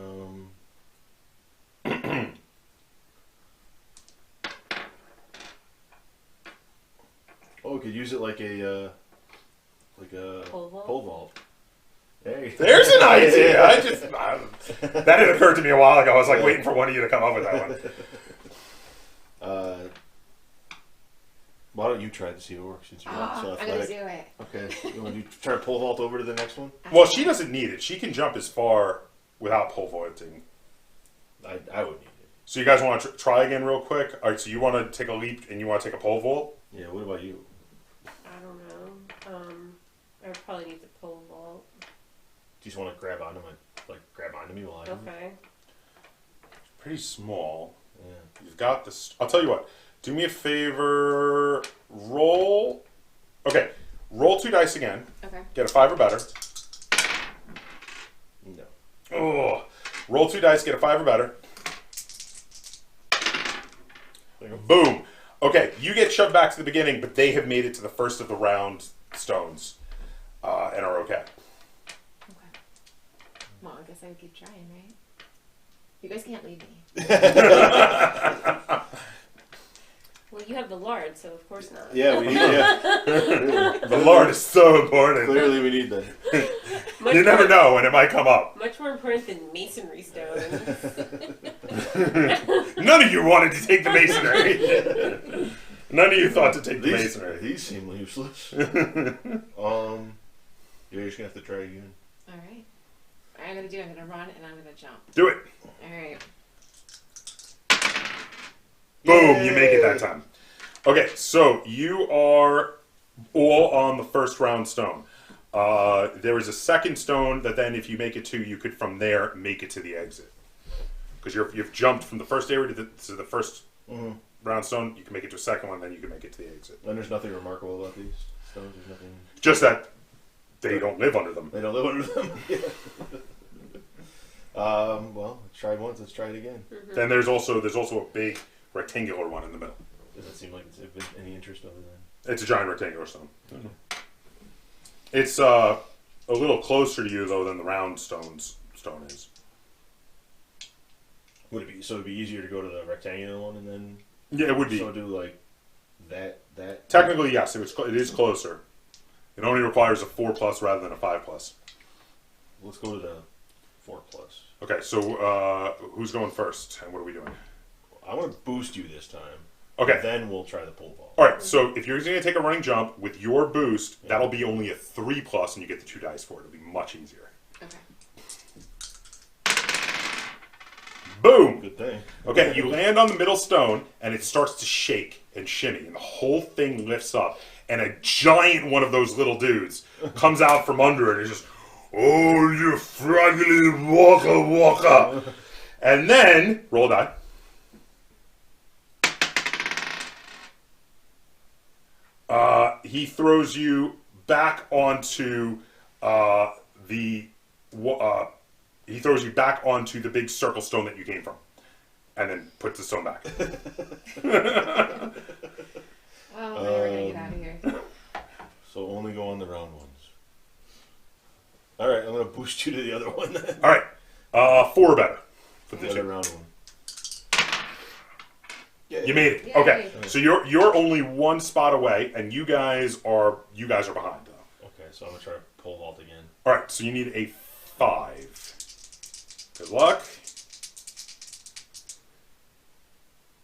Oh, we could use it like a Pole vault? pole vault. Hey. There's an idea. That had occurred to me a while ago. I was like waiting for one of you to come up with that one. Why don't you try to see if it works since you're so I'm gonna athletic? do it. Okay. You want to try to pole vault over to the next one? Well, she doesn't need it. She can jump as far without pole vaulting. I would need it. So you guys want to try again real quick? All right, so you want to take a leap and you want to take a pole vault? Yeah, what about you? I don't know. I would probably need the pole vault. Do you just want to grab onto me while I do it? Okay. Pretty small. Yeah. You've got this. I'll tell you what. Do me a favor. Roll. Okay. Roll 2 dice again. Okay. Get a 5 or better. No. Oh. Roll 2 dice. Get a 5 or better. Boom. Okay. You get shoved back to the beginning, but they have made it to the first of the round stones, and are okay. Okay. Well, I guess I would keep trying, right? You guys can't leave me. Well, you have the lard, so of course not. Yeah, we need yeah. The Lord is so important. Clearly we need that. Much You never more- know when it might come up. Much more important than masonry stones. None of you wanted to take the masonry. None of you thought to take the masonry. These seem useless. You're just gonna have to try again. All right. I'm gonna run and I'm gonna jump. Do it. All right. Boom, Yay. you make it that time. Okay, so you are all on the first round stone. There is a second stone that then, if you make it to, you could from there make it to the exit. Because you've jumped from the first area to the first round stone. You can make it to a second one, then you can make it to the exit. And there's nothing remarkable about these stones. There's nothing. Just that they don't live under them. They don't live under them. Yeah. Well, let's try it once. Let's try it again. Then there's also a big rectangular one in the middle. Does it seem like it's of any interest other than? It's a giant rectangular stone. It's a little closer to you though than the round stone is. Would it be so? It'd be easier to go to the rectangular one and then. Yeah, it would be. So do like that. Technically, yes, it is closer. It only requires a 4+ rather than a 5+. Let's go to the 4+. Okay, so who's going first, and what are we doing? I want to boost you this time. Okay. Then we'll try the pole vault. All right. So if you're going to take a running jump with your boost, that'll be only a 3+, and you get the 2 dice for it. It'll be much easier. Okay. Boom. Good thing. Okay, you land on the middle stone, and it starts to shake and shimmy, and the whole thing lifts up, and a giant one of those little dudes comes out from under it and just, oh, you fraggly walker. And then, roll a die. He throws you back onto the big circle stone that you came from, and then puts the stone back. Oh, now we're gonna get out of here. So only go on the round ones. All right, I'm gonna boost you to the other one then. All right, 4 or better for The the other two. round one. Yeah, You made it. Yay. Okay, so you're only 1 spot away, and you guys are behind though. Okay, so I'm gonna try to pole vault again. All right, so you need a 5. Good luck.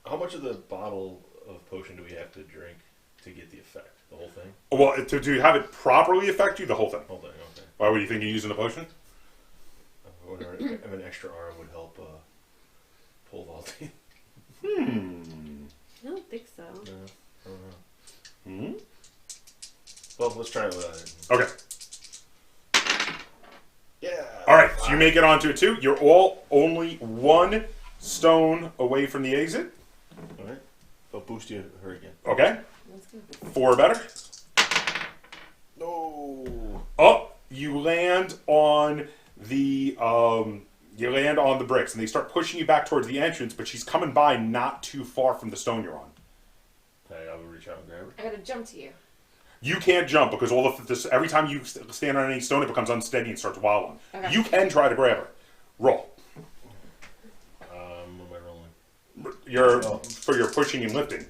How much of the bottle of potion do we have to drink to get the effect? The whole thing? Well, to have it properly affect you, the whole thing. Whole thing. Okay. Why would you think you're using the potion? I wonder if an extra arm would help pole vaulting. I don't think so. No, I don't know. Hmm. Well, let's try it without it. Okay. Yeah. All right, so you make it onto it too. You're all only 1 stone away from the exit. All right. I'll boost you her again. Okay. Let's go. 4 or better. No. Oh, you land on the bricks, and they start pushing you back towards the entrance. But she's coming by not too far from the stone you're on. Okay, I will reach out and grab her. I gotta jump to you. You can't jump because all of this. Every time you stand on any stone, it becomes unsteady and starts wobbling. Okay. You can try to grab her. Roll. What am I rolling? You're for your pushing and lifting.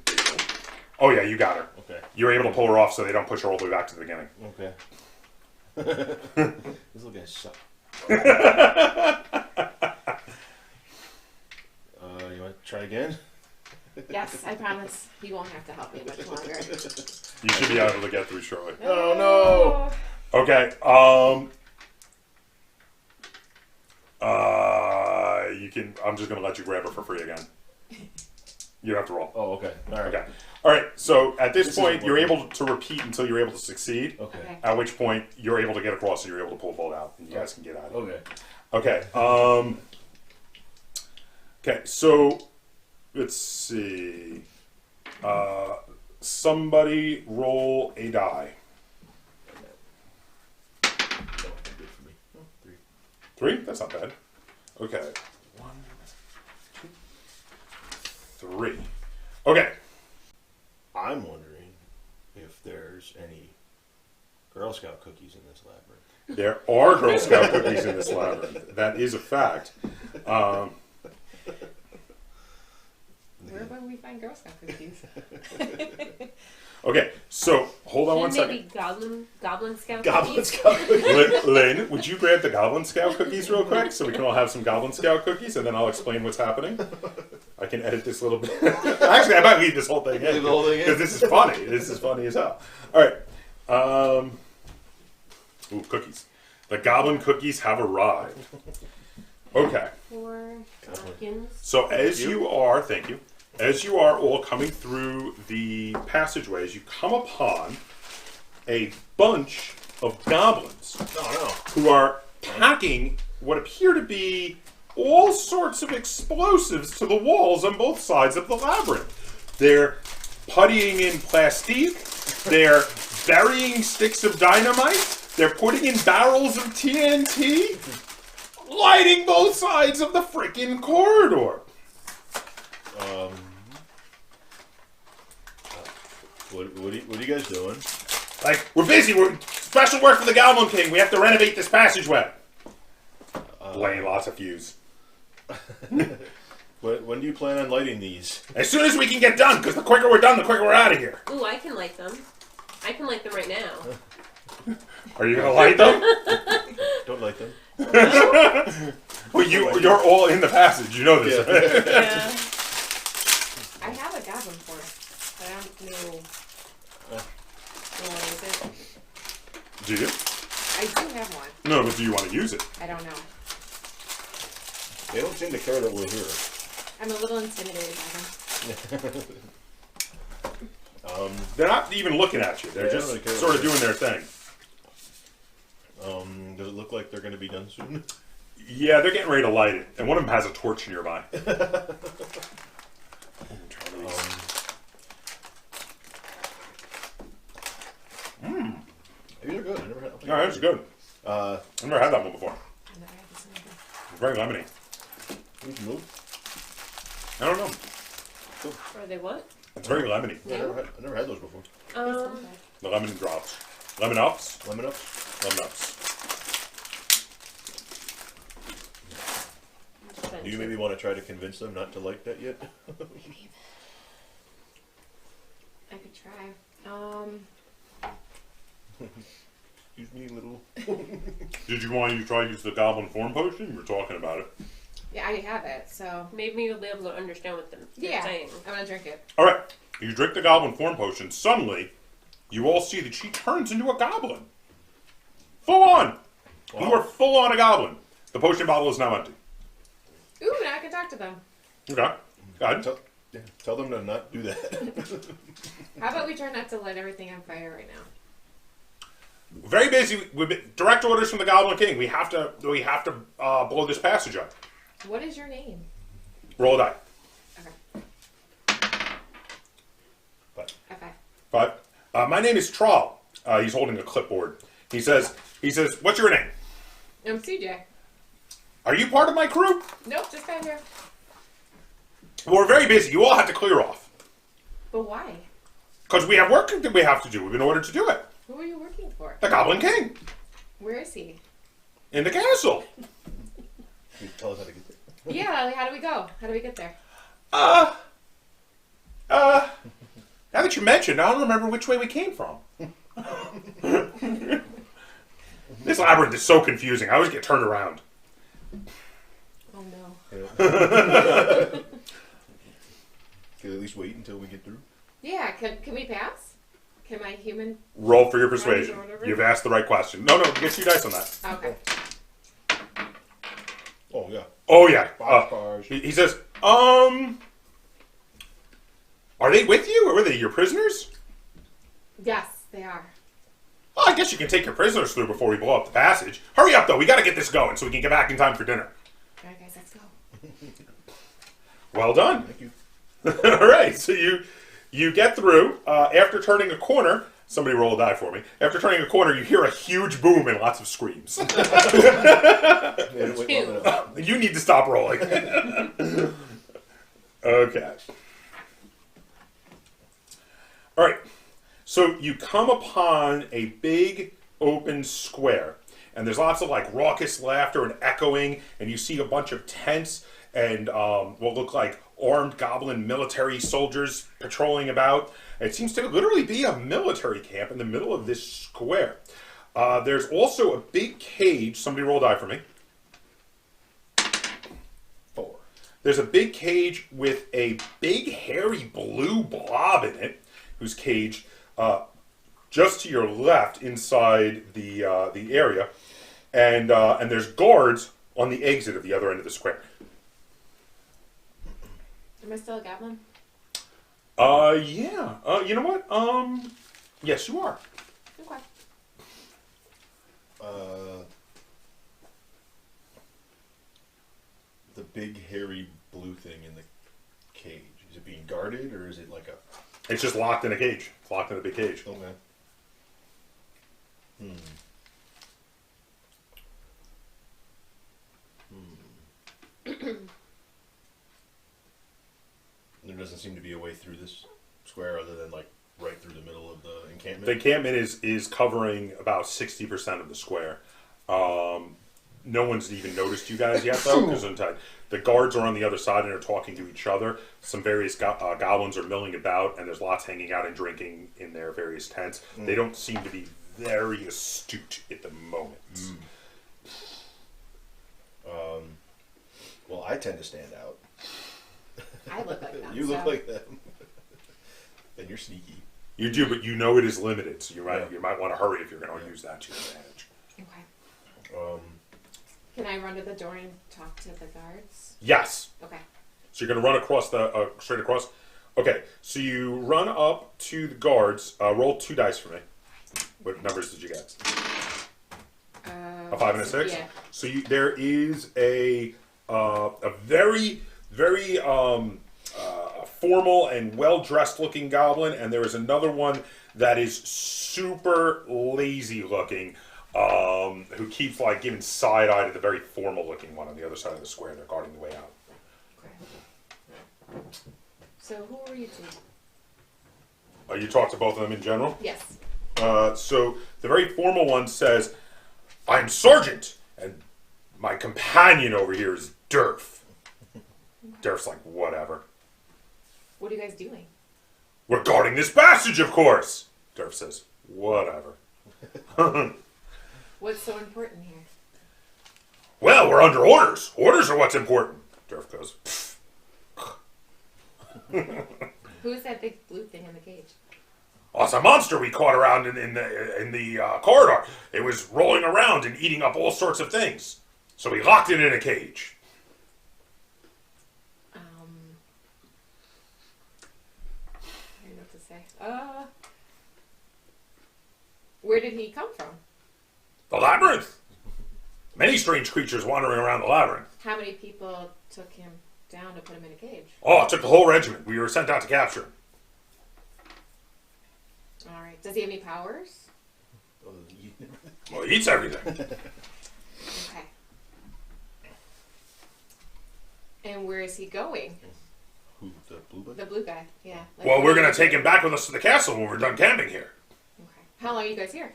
Oh yeah, you got her. Okay. You're able to pull her off, so they don't push her all the way back to the beginning. Okay. This little guy sucks. You want to try again? Yes, I promise. You won't have to help me much longer. You should be able to get through shortly. Oh Okay. You can. I'm just gonna let you grab her for free again. You don't have to roll. Oh, okay. All right. Okay. All right. So at this This point, isn't you're working. able to repeat until you're able to succeed. Okay. Okay. At which point you're able to get across, so you're able to pull the bolt out, and you guys can get out of it. Okay. Okay. Okay. So let's see. Somebody roll a die. That would be good for me. Oh, 3. 3? That's not bad. Okay. 1, 2, 3. Okay. I'm wondering if there's any Girl Scout cookies in this labyrinth. There are Girl Scout cookies in this labyrinth. That is a fact. Where will we find Girl Scout cookies? Okay, so hold on one Maybe second. Goblin Scout Goblin cookies? Scout cookies. Lynn, would you grab the Goblin Scout cookies real quick so we can all have some Goblin Scout cookies, and then I'll explain what's happening? I can edit this little bit. Actually, I might leave this whole thing in. Leave the whole thing in? Because this is funny. This is funny as hell. All right. Ooh, cookies. The Goblin cookies have arrived. Okay. 4 pumpkins. So as you are, thank you, as you are all coming through the passageways, you come upon a bunch of goblins Oh, who are packing what appear to be all sorts of explosives to the walls on both sides of the labyrinth. They're puttying in plastique, they're burying sticks of dynamite, they're putting in barrels of TNT, lighting both sides of the freaking corridor. What are you guys doing? Like, we're busy, we're special work for the Goblin King, we have to renovate this passageway. Laying lots of fuse. When do you plan on lighting these? As soon as we can get done, because the quicker we're done, the quicker we're out of here. Ooh, I can light them. I can light them right now. Are you gonna light them? Don't light them. Well, you're all in the passage, you know this, Yeah. right? Yeah. I have a goblin force, but I don't know. What is it? Do you? I do have one. No, but do you want to use it? I don't know. They don't seem to care that we're here. I'm a little intimidated by them. They're not even looking at you. They're Yeah, just they don't care. sort of doing their thing. Does it look like they're going to be done soon? Yeah, they're getting ready to light it, and one of them has a torch nearby. These are good. I never had. No, that's good. I've never had that one before. I've never had this one before. It's very lemony. You can move. I don't know. Are they what? It's very lemony. I never had those before. The lemon drops. Lemon ups? Lemon up? Lemon ups. Do you maybe want to try to convince them not to like that yet? I could try. Excuse me, little. Did you want to try to use the goblin form potion? You were talking about it. Yeah, I have it, so. Maybe you'll be able to understand what they're saying. I'm gonna drink it. All right. You drink the goblin form potion. Suddenly, you all see that she turns into a goblin. Full on. Wow. You are full on a goblin. The potion bottle is now empty. Ooh, now I can talk to them. Okay. Go ahead. Tell them to not do that. How about we try not to light everything on fire right now? Very busy. Direct orders from the Goblin King. We have to blow this passage up. What is your name? Roll a die. Okay. But 5. My name is Troll. He's holding a clipboard. He says, what's your name? I'm CJ. Are you part of my crew? Nope, just got here. Well, we're very busy. You all have to clear off. But why? Because we have work that we have to do. We've been ordered to do it. Who are you working for? The Goblin King. Where is he? In the castle. can you tell us how to get there? Yeah, how do we go? How do we get there? Now that you mentioned, I don't remember which way we came from. This labyrinth is so confusing. I always get turned around. Oh no. Yeah. Can we at least wait until we get through? Yeah, can we pass? Can my human... Roll for your persuasion. or whatever? You've asked the right question. No, get 2 dice on that. Okay. Oh, yeah. Oh, yeah. Boxcars. He says, are they with you, or were they your prisoners? Yes, they are. Well, I guess you can take your prisoners through before we blow up the passage. Hurry up, though. We got to get this going so we can get back in time for dinner. All right, guys, let's go. Well done. Thank you. All right, so you get through. After turning a corner, somebody roll a die for me. After turning a corner, you hear a huge boom and lots of screams. Yeah, wait long enough. You need to stop rolling. Okay. All right. So you come upon a big open square, and there's lots of like raucous laughter and echoing, and you see a bunch of tents and what look like armed goblin military soldiers patrolling about. It seems to literally be a military camp in the middle of this square. There's also a big cage. Somebody roll a die for me. 4. There's a big cage with a big hairy blue blob in it, who's caged just to your left inside the area, and there's guards on the exit of the other end of the square. Am I still a goblin? Yeah. You know what? Yes, you are. Okay. The big hairy blue thing in the cage. Is it being guarded, or is it like a... It's just locked in a cage. It's locked in a big cage. Okay. There doesn't seem to be a way through this square other than like right through the middle of the encampment. The encampment is covering about 60% of the square. No one's even noticed you guys yet, though, because the guards are on the other side and are talking to each other. Some various goblins are milling about, and there's lots hanging out and drinking in their various tents. They don't seem to be very astute at the moment. Well, I tend to stand out. I look like them. You look like them. And you're sneaky. You do, but you know it is limited, so you might want to hurry if you're going to use that to your advantage. Okay. Can I run to the door and talk to the guards? Yes. Okay. So you're going to run across the straight across. Okay. So you run up to the guards. Roll 2 dice for me. What numbers did you get? A 5 and a 6. Yeah. So there is a very very formal and well dressed looking goblin, and there is another one that is super lazy looking. Who keeps like giving side eye to the very formal looking one on the other side of the square. They're guarding the way out. Okay. So who are you two? You talk to both of them in general? Yes. So the very formal one says, I'm Sergeant, and my companion over here is Durf. Durf's like, whatever. What are you guys doing? We're guarding this passage, of course. Durf says, whatever. What's so important here? Well, we're under orders. Orders are what's important. Durf goes, Who's that big blue thing in the cage? oh, it's a monster we caught around in the corridor. It was rolling around and eating up all sorts of things. So we locked it in a cage. I don't know what to say. Where did he come from? The Labyrinth. Many strange creatures wandering around the Labyrinth. How many people took him down to put him in a cage? Oh, it took the whole regiment. We were sent out to capture him. All right. Does he have any powers? Well, he eats everything. Okay. And where is he going? Who, the blue guy? The blue guy. Yeah. Well, we're going to take him back with us to the castle when we're done camping here. Okay. How long are you guys here?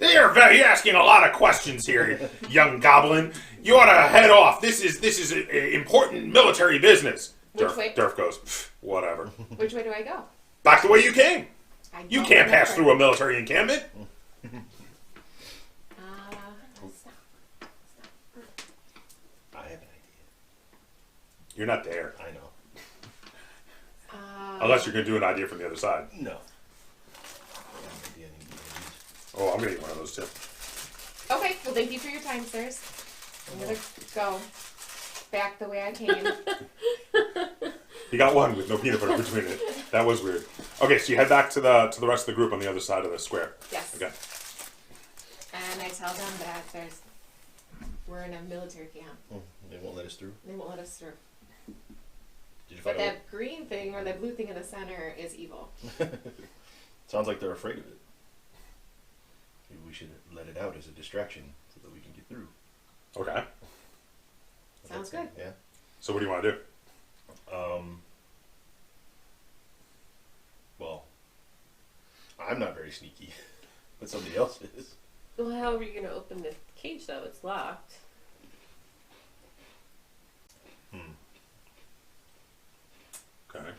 You're asking a lot of questions here, young goblin. You ought to head off. This is important military business. Which way? Durf goes, "Whatever. Which way do I go? Back the way you came. I You don't can't pass remember. through a military encampment." I have an idea. You're not there. I know. Unless you're going to do an idea from the other side. No. I have an idea. I need to use. Oh, I'm going to eat one of those too. Okay. Well, thank you for your time, sirs. I'm gonna go back the way I came. You got one with no peanut butter between it. That was weird. Okay, so you head back to the rest of the group on the other side of the square. Yes. Okay. And I tell them that we're in a military camp. They won't let us through. They won't let us through. Did you But find out? that green thing or that blue thing in the center is evil. Sounds like they're afraid of it. Maybe we should let it out as a distraction so that we can get through. Okay. Sounds good. Yeah. So what do you want to do? Well, I'm not very sneaky, but somebody else is. Well, how are you going to open the cage, though? It's locked. Okay.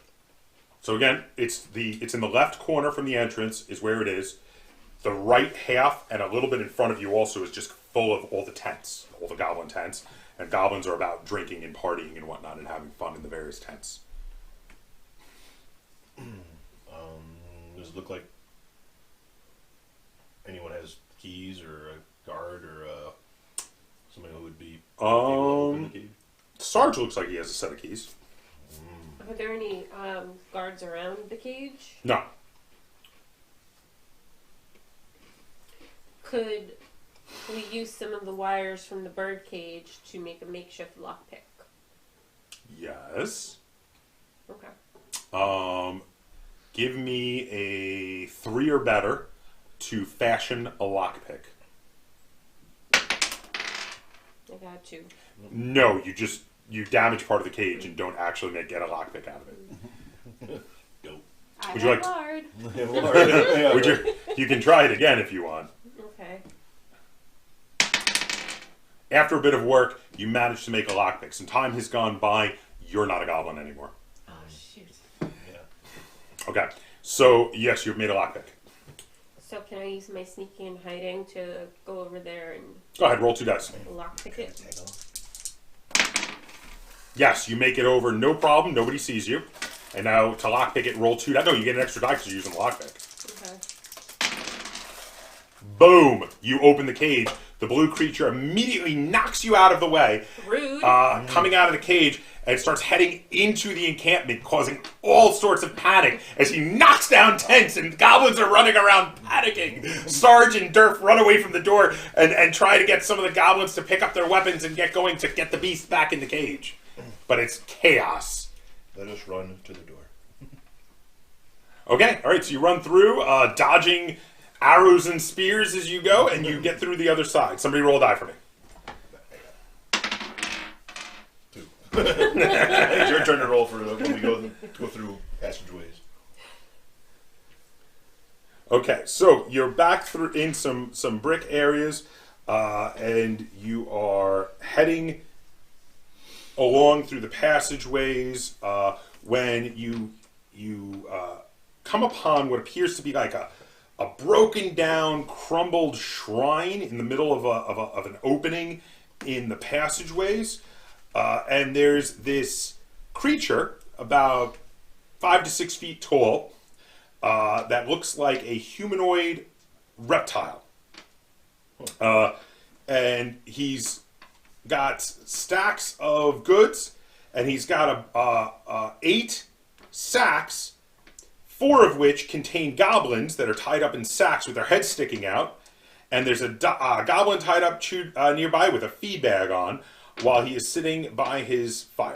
So again, it's in the left corner from the entrance is where it is. The right half and a little bit in front of you also is just full of all the tents, all the goblin tents. And goblins are about drinking and partying and whatnot and having fun in the various tents. Does it look like anyone has keys or a guard or somebody who would be able to open the cage? Sarge looks like he has a set of keys. Are there any guards around the cage? No. Could we use some of the wires from the bird cage to make a makeshift lockpick? Yes. Okay. Give me a 3 or better to fashion a lockpick. I got 2. No, you damage part of the cage and don't actually get a lockpick out of it. Dope. I Would you like to- hard. Yeah, Would you can try it again if you want. Okay. After a bit of work, you manage to make a lockpick. Some time has gone by. You're not a goblin anymore. Oh shoot. Yeah. Okay. So yes, you've made a lockpick. So can I use my sneaking and hiding to go over there and Go ahead. Roll 2 dice. lockpick it? Tag off. Yes, you make it over. No problem. Nobody sees you. And now to lockpick it, roll 2 dice. No, you get an extra die because you're using the lockpick. Okay. Boom! You open the cage. The blue creature immediately knocks you out of the way, Rude. coming out of the cage, and starts heading into the encampment, causing all sorts of panic as he knocks down tents and goblins are running around panicking. Sarge and Durf run away from the door and try to get some of the goblins to pick up their weapons and get going to get the beast back in the cage. But it's chaos. Let us run to the door. Okay, alright, so you run through, dodging arrows and spears as you go, and you get through the other side. Somebody roll a die for me. 2. It's your turn to roll for when we go through passageways. Okay, so you're back through in some brick areas, and you are heading along through the passageways. When you come upon what appears to be like a broken down, crumbled shrine in the middle of an opening in the passageways, and there's this creature about 5 to 6 feet tall that looks like a humanoid reptile, and he's got stacks of goods, and he's got 8 sacks, 4 of which contain goblins that are tied up in sacks with their heads sticking out, and there's a goblin tied up nearby with a feed bag on while he is sitting by his fire.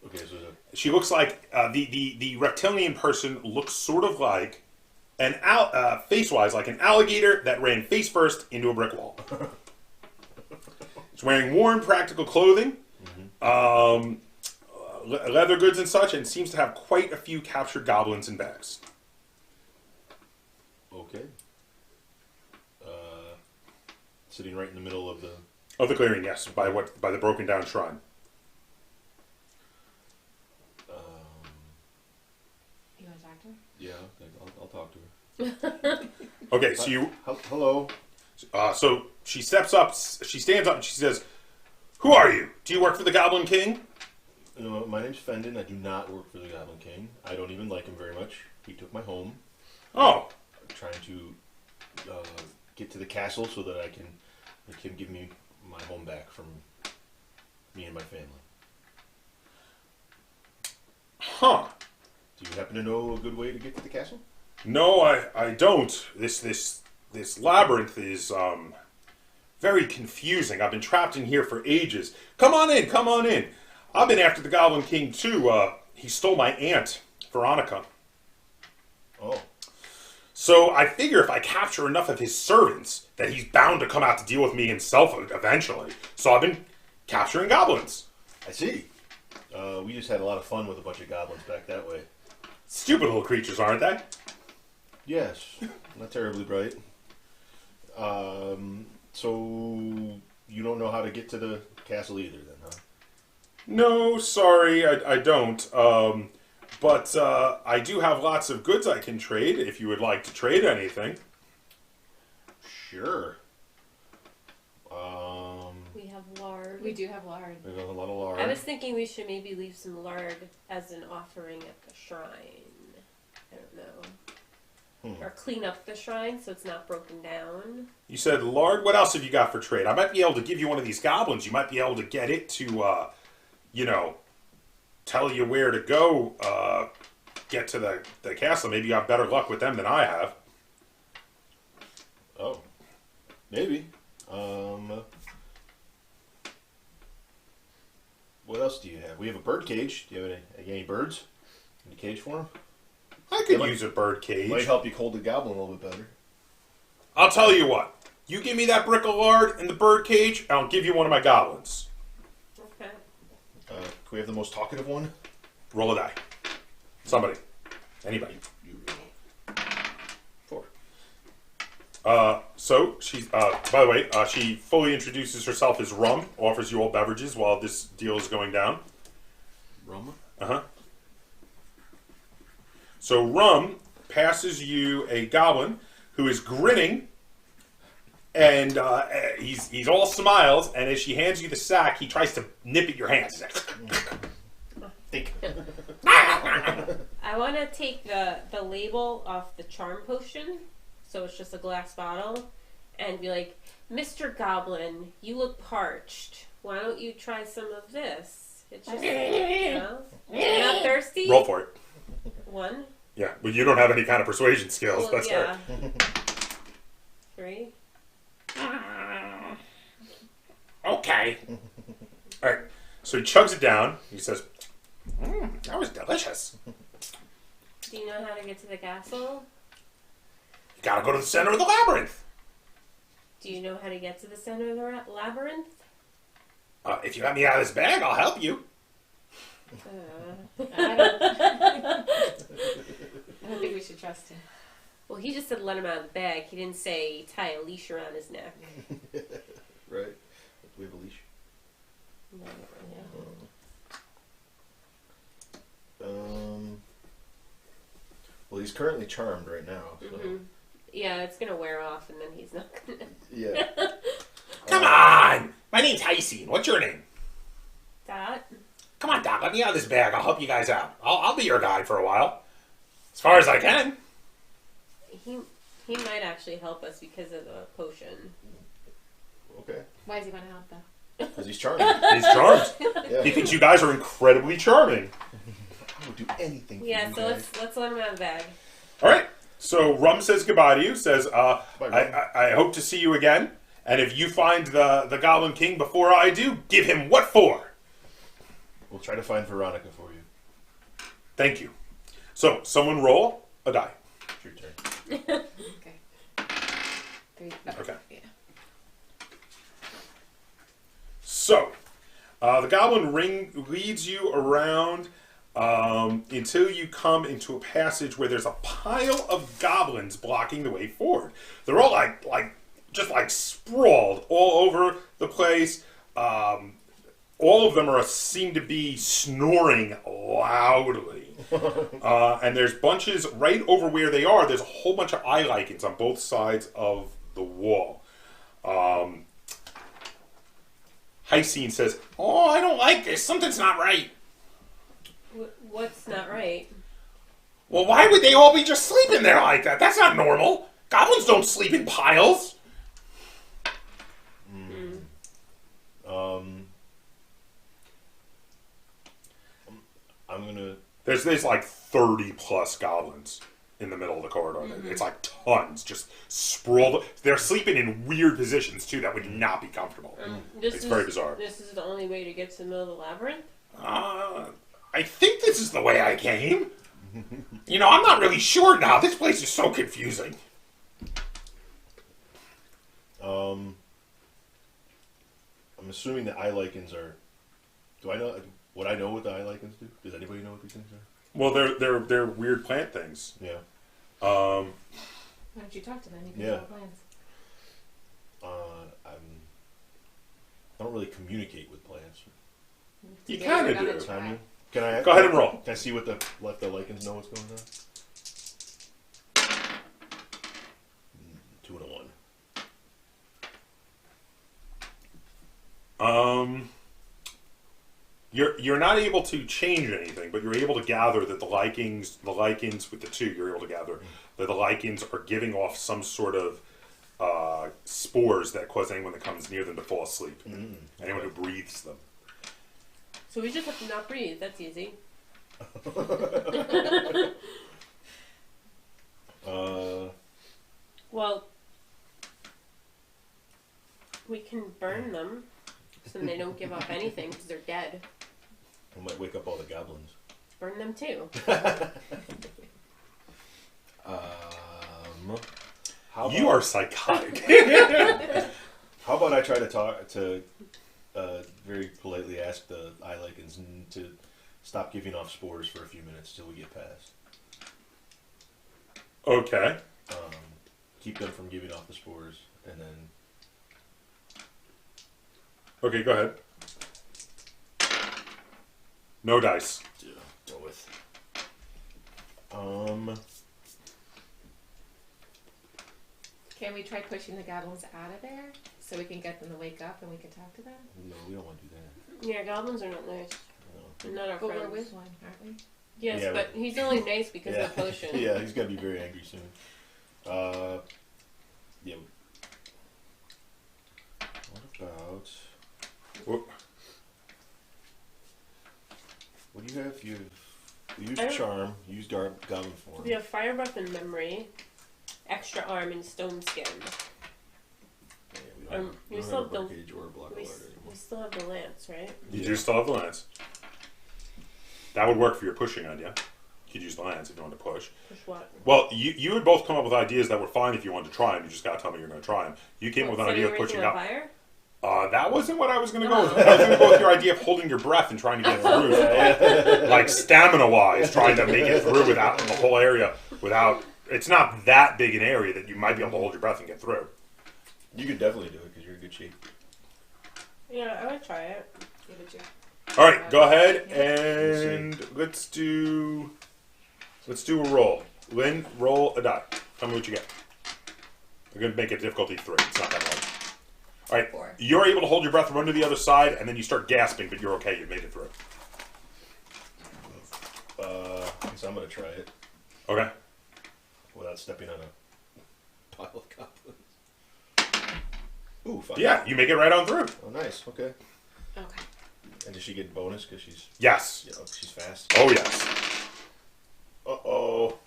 Okay, so She looks like the reptilian person looks sort of like face-wise like an alligator that ran face first into a brick wall. He's wearing worn, practical clothing, leather goods and such, and seems to have quite a few captured goblins in bags. okay. Sitting right in the middle of the. Of the clearing, yes, by the broken down shrine. You want to talk to her? Yeah, I'll talk to her. Okay, so you. Hello. So she steps up. She stands up and she says, "Who are you? Do you work for the Goblin King?" My name's Fendon. I do not work for the Goblin King. I don't even like him very much. He took my home. Oh, I'm trying to get to the castle so that I can make him give me my home back from me and my family. huh. Do you happen to know a good way to get to the castle? No, I don't. This labyrinth is very confusing. I've been trapped in here for ages. Come on in, come on in. I've been after the Goblin King too. He stole my aunt, Veronica. Oh. So I figure if I capture enough of his servants, that he's bound to come out to deal with me himself eventually. So I've been capturing goblins. I see. We just had a lot of fun with a bunch of goblins back that way. Stupid little creatures, aren't they? Yes, not terribly bright. So you don't know how to get to the castle either, then, huh? No, sorry, I don't. But I do have lots of goods I can trade if you would like to trade anything. Sure. We have lard. We do have lard. There's a lot of lard. I was thinking we should maybe leave some lard as an offering at the shrine. I don't know. Or clean up the shrine so it's not broken down. You said lard. What else have you got for trade? I might be able to give you one of these goblins. You might be able to get it to, tell you where to go, get to the castle. Maybe you have better luck with them than I have. Oh, maybe. What else do you have? We have a bird cage. Do you have any birds? Any cage for them? I could use a bird cage. Might help you hold the goblin a little bit better. I'll tell you what. You give me that brick of lard and the bird cage, and I'll give you one of my goblins. Okay. Can we have the most talkative one? Roll a die. Somebody. Anybody. 4. So she's. By the way, she fully introduces herself as Rum. Offers you all beverages while this deal is going down. Rum? So Rum passes you a goblin who is grinning, and he's all smiles. And as she hands you the sack, he tries to nip at your hands. Think. I want to take the label off the charm potion, so it's just a glass bottle, and be like, Mr. Goblin, you look parched. Why don't you try some of this? It's just, you're not thirsty? Roll for it. 1. Yeah, but you don't have any kind of persuasion skills. Well, That's yeah. her. 3. Okay. All right. So he chugs it down. He says, that was delicious. Do you know how to get to the castle? You gotta go to the center of the labyrinth. Do you know how to get to the center of the labyrinth? If you let me out of this bag, I'll help you. don't think we should trust him. Well, he just said let him out of the bag. He didn't say tie a leash around his neck. Right. Do we have a leash? No, yeah. Well, he's currently charmed right now. So. Mm-hmm. Yeah, it's gonna wear off, and then he's not gonna. Yeah. Come on! My name's Hysine. What's your name? Dot. Come on, Doc. Let me out of this bag. I'll help you guys out. I'll be your guide for a while. As far as I can. He might actually help us because of the potion. Okay. Why does he want to help though? Because he's charming. He's charmed. Yeah. He thinks you guys are incredibly charming. I would do anything for Yeah, you so guys. let's let him out of the bag. All right. So Rum says goodbye to you. Says, Bye, Rum. I hope to see you again. And if you find the Goblin King before I do, give him what for? We'll try to find Veronica for you. Thank you. So someone roll a die. It's your turn. Okay. 3. Okay. Yeah. So, the Goblin Ring leads you around until you come into a passage where there's a pile of goblins blocking the way forward. They're all just sprawled all over the place. All of them seem to be snoring loudly. And there's bunches right over where they are. There's a whole bunch of eye lichens on both sides of the wall. Hysine says, "Oh, I don't like this. Something's not right." What's not right? Well, why would they all be just sleeping there like that? That's not normal. Goblins don't sleep in piles. I'm gonna. There's like 30 plus goblins in the middle of the corridor. It's like tons, just sprawled. They're sleeping in weird positions too that would not be comfortable. It's very bizarre. This is the only way to get to the middle of the labyrinth? I think this is the way I came. I'm not really sure now. This place is so confusing. I'm assuming the eye lichens are. Do I know? Would I know what the eye lichens do? Does anybody know what these things are? Well, they're weird plant things. Yeah. Why don't you talk to them? You can Yeah. draw plans. I don't really communicate with plants. You Yeah, kind we're of gonna do. try. Can I? Go ahead and roll. Can I see let the lichens know what's going on? 2 and a 1. You're not able to change anything, but you're able to gather that the lichens with the 2, you're able to gather that the lichens are giving off some sort of spores that cause anyone that comes near them to fall asleep. Anyone who breathes them. So we just have to not breathe. That's easy. Well, we can burn them so they don't give off anything because they're dead. I might wake up all the goblins. Burn them too. You are psychotic. How about I try to talk to very politely ask the eye lichens to stop giving off spores for a few minutes till we get past. Okay. Keep them from giving off the spores, and then. Okay, go ahead. No dice. Go with. Can we try pushing the goblins out of there so we can get them to wake up and we can talk to them? No, we don't want to do that. Yeah, goblins are not nice. No. They're not our But friends. we're with one, aren't we? Yes, Yeah, but he's only nice because of the potion. Yeah, he's gonna be very angry soon. Yeah. What about? What do you have? You use charm. You use goblin form. We have fire breath and memory, extra arm, and stone skin. Yeah, we don't we have still a have the barcade or a block we, alert we anymore. still have the lance, right? You do still have the lance. That would work for your pushing idea. You could use the lance if you wanted to push. Push what? Well, you would both come up with ideas that were fine if you wanted to try them. You just got to tell me you're going to try them. You came up with an idea of pushing out. Fire? That wasn't what I was going to go with. I was going to go with your idea of holding your breath and trying to get through. Like stamina-wise, trying to make it through without the whole area. without. It's not that big an area that you might be able to hold your breath and get through. You could definitely do it because you're in good shape. Yeah, I would try it. Give it to All right, go ahead and let's do a roll. Lynn, roll a die. Tell me what you get. We're going to make it difficulty 3. It's not that hard. All right, 4. you're able to hold your breath, run to the other side, and then you start gasping, but you're okay. You made it through. I guess I'm going to try it Okay. without stepping on a pile of goblins. Ooh, 5. Yeah, you make it right on through. Oh, nice. Okay. Okay. And does she get bonus because she's Yes. she's fast? Oh, yes. Uh-oh.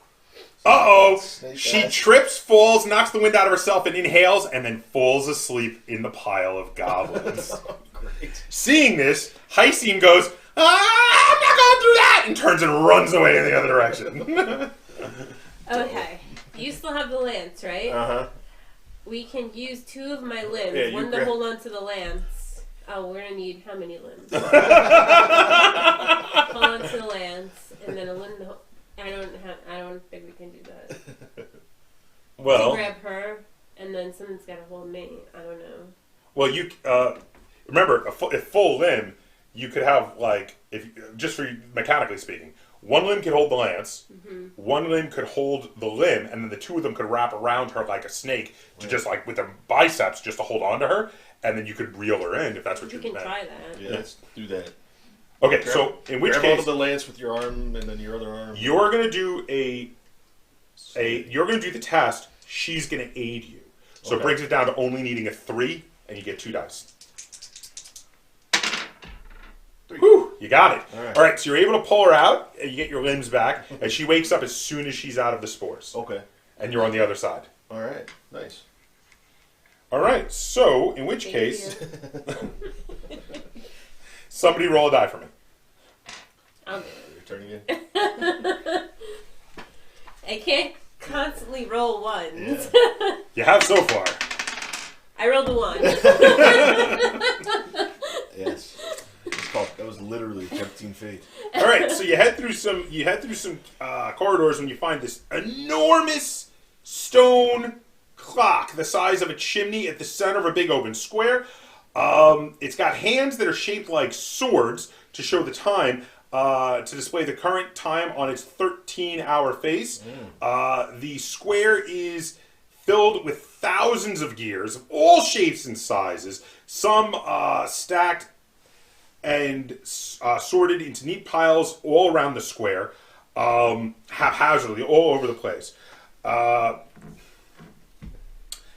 Uh-oh. Snake She eyes. trips, falls, knocks the wind out of herself, and inhales, and then falls asleep in the pile of goblins. Oh, great. Seeing this, Hysine goes, I'm not going through that, and turns and runs away in the other direction. Okay. You still have the lance, right? Uh-huh. We can use 2 of my limbs. Yeah, you one to grab- don't to the lance. Oh, we're gonna need how many limbs? Hold on to the lance, and then a limb. I don't think we can do that. Well, Grab her, and then someone's gotta hold me. I don't know. well, you remember a full limb. You could have if just for mechanically speaking, one limb could hold the lance, one limb could hold the limb, and then the 2 of them could wrap around her like a snake to just with their biceps just to hold on to her, and then you could reel her in if that's what You you can meant. try that. Yeah, let's do that. Okay, so in which grab case hold of the lance with your arm and then your other arm. you're gonna do you're gonna do the test. She's gonna aid you, so it Okay. brings it down to only needing a 3, and you get 2 dice. 3. Whew, you got it. All right. All right, so you're able to pull her out, and you get your limbs back, and she wakes up as soon as she's out of the spores, Okay. and you're on the other side. All right. Nice. All right, so in which Thank case, you. somebody roll a die for me. I'll do Your turn again. it. I can't constantly roll ones. Yeah. You have so far. I rolled a 1. Yes. That was literally 13 feet. All right, so you head through some corridors, and you find this enormous stone clock the size of a chimney at the center of a big open square. It's got hands that are shaped like swords to show the time, to display the current time on its 13-hour face. The square is filled with thousands of gears of all shapes and sizes, some stacked and sorted into neat piles all around the square, haphazardly, all over the place.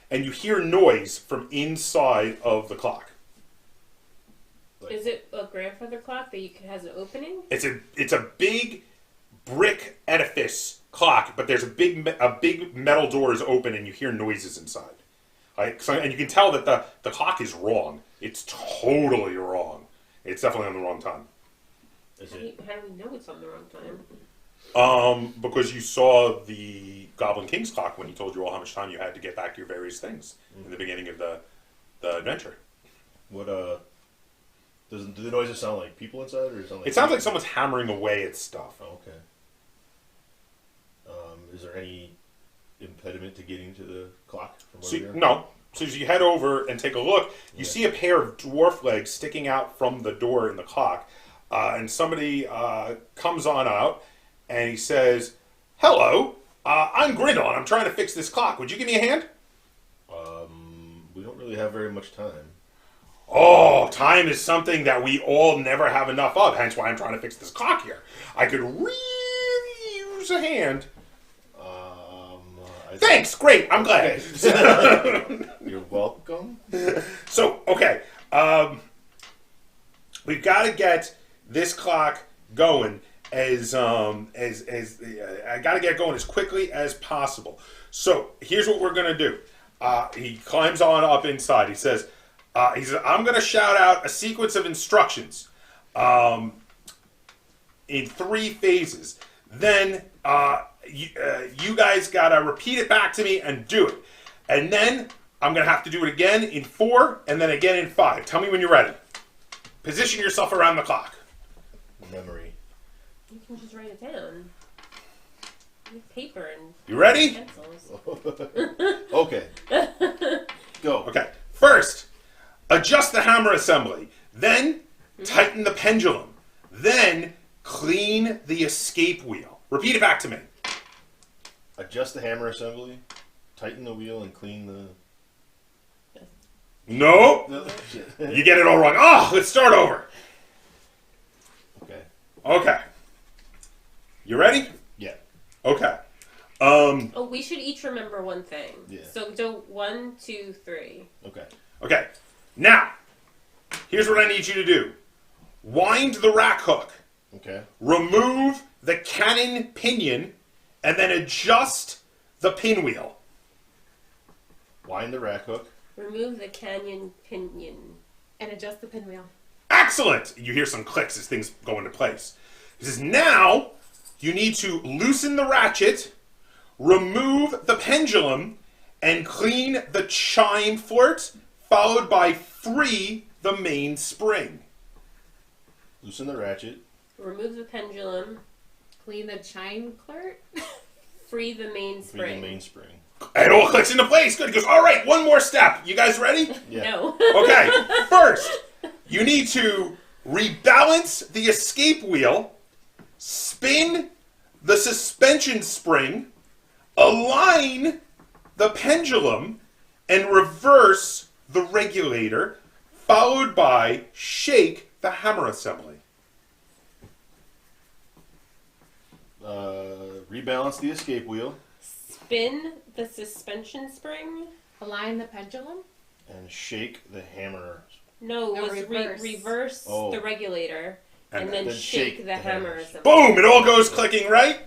And you hear noise from inside of the clock. Is it a grandfather clock that has an opening? It's a big brick edifice clock, but there's a big metal door is open, and you hear noises inside. And you can tell that the clock is wrong. It's totally wrong. It's definitely on the wrong time. Is How it? do we know it's on the wrong time? Because you saw the Goblin King's clock when he told you all how much time you had to get back to your various things in the beginning of the adventure. What do the noises sound like people inside, or It sounds like someone's hammering away at stuff. Oh, okay. Is there any impediment to getting to the clock from So, over here? no. So as you head over and take a look, you see a pair of dwarf legs sticking out from the door in the clock. And somebody comes on out, and he says, "Hello, I'm Grindel, and I'm trying to fix this clock. Would you give me a hand?" We don't really have very much time. Oh, time is something that we all never have enough of, hence why I'm trying to fix this clock here. I could really use a hand. Thanks, great, I'm glad. You're welcome. So, okay, we've got to get this clock going I got to get going as quickly as possible. So here's what we're gonna do. He climbs on up inside. He says, "I'm gonna shout out a sequence of instructions, in 3 phases. Then you guys gotta repeat it back to me and do it. And then I'm gonna have to do it again in 4, and then again in 5. Tell me when you're ready. Position yourself around the clock." Memory. You can just write it down. Paper and You ready? pencils. Okay. Go. Okay. First, adjust the hammer assembly. Then, tighten the pendulum. Then, clean the escape wheel. Repeat it back to me. Adjust the hammer assembly, tighten the wheel, and clean the... No. Shit. You get it all wrong. Oh, let's start over. Okay. Okay. You ready? Yeah. Okay. Oh, we should each remember one thing. Yeah. So do 1, 2, 3. Okay. Okay. Now, here's what I need you to do. Wind the rack hook. Okay. Remove the cannon pinion, and then adjust the pinwheel. Wind the rack hook. Remove the canyon pinion. And adjust the pinwheel. Excellent! You hear some clicks as things go into place. He says, now you need to loosen the ratchet, remove the pendulum, and clean the chime flirt, followed by free the main spring. Loosen the ratchet. Remove the pendulum. Clean the chime clerk. Free the main Free spring. the main spring. It all clicks into place. Good. He goes, all right, one more step. You guys ready? Yeah. No. Okay, first, you need to rebalance the escape wheel, spin the suspension spring, align the pendulum, and reverse the regulator, followed by shake the hammer assembly. Rebalance the escape wheel Spin the suspension spring. Align the pendulum. and shake the hammer. No, it No, was reverse. reverse Oh. the regulator. And And then then shake shake the the hammer hammers. assembly. Boom! It all goes clicking, right?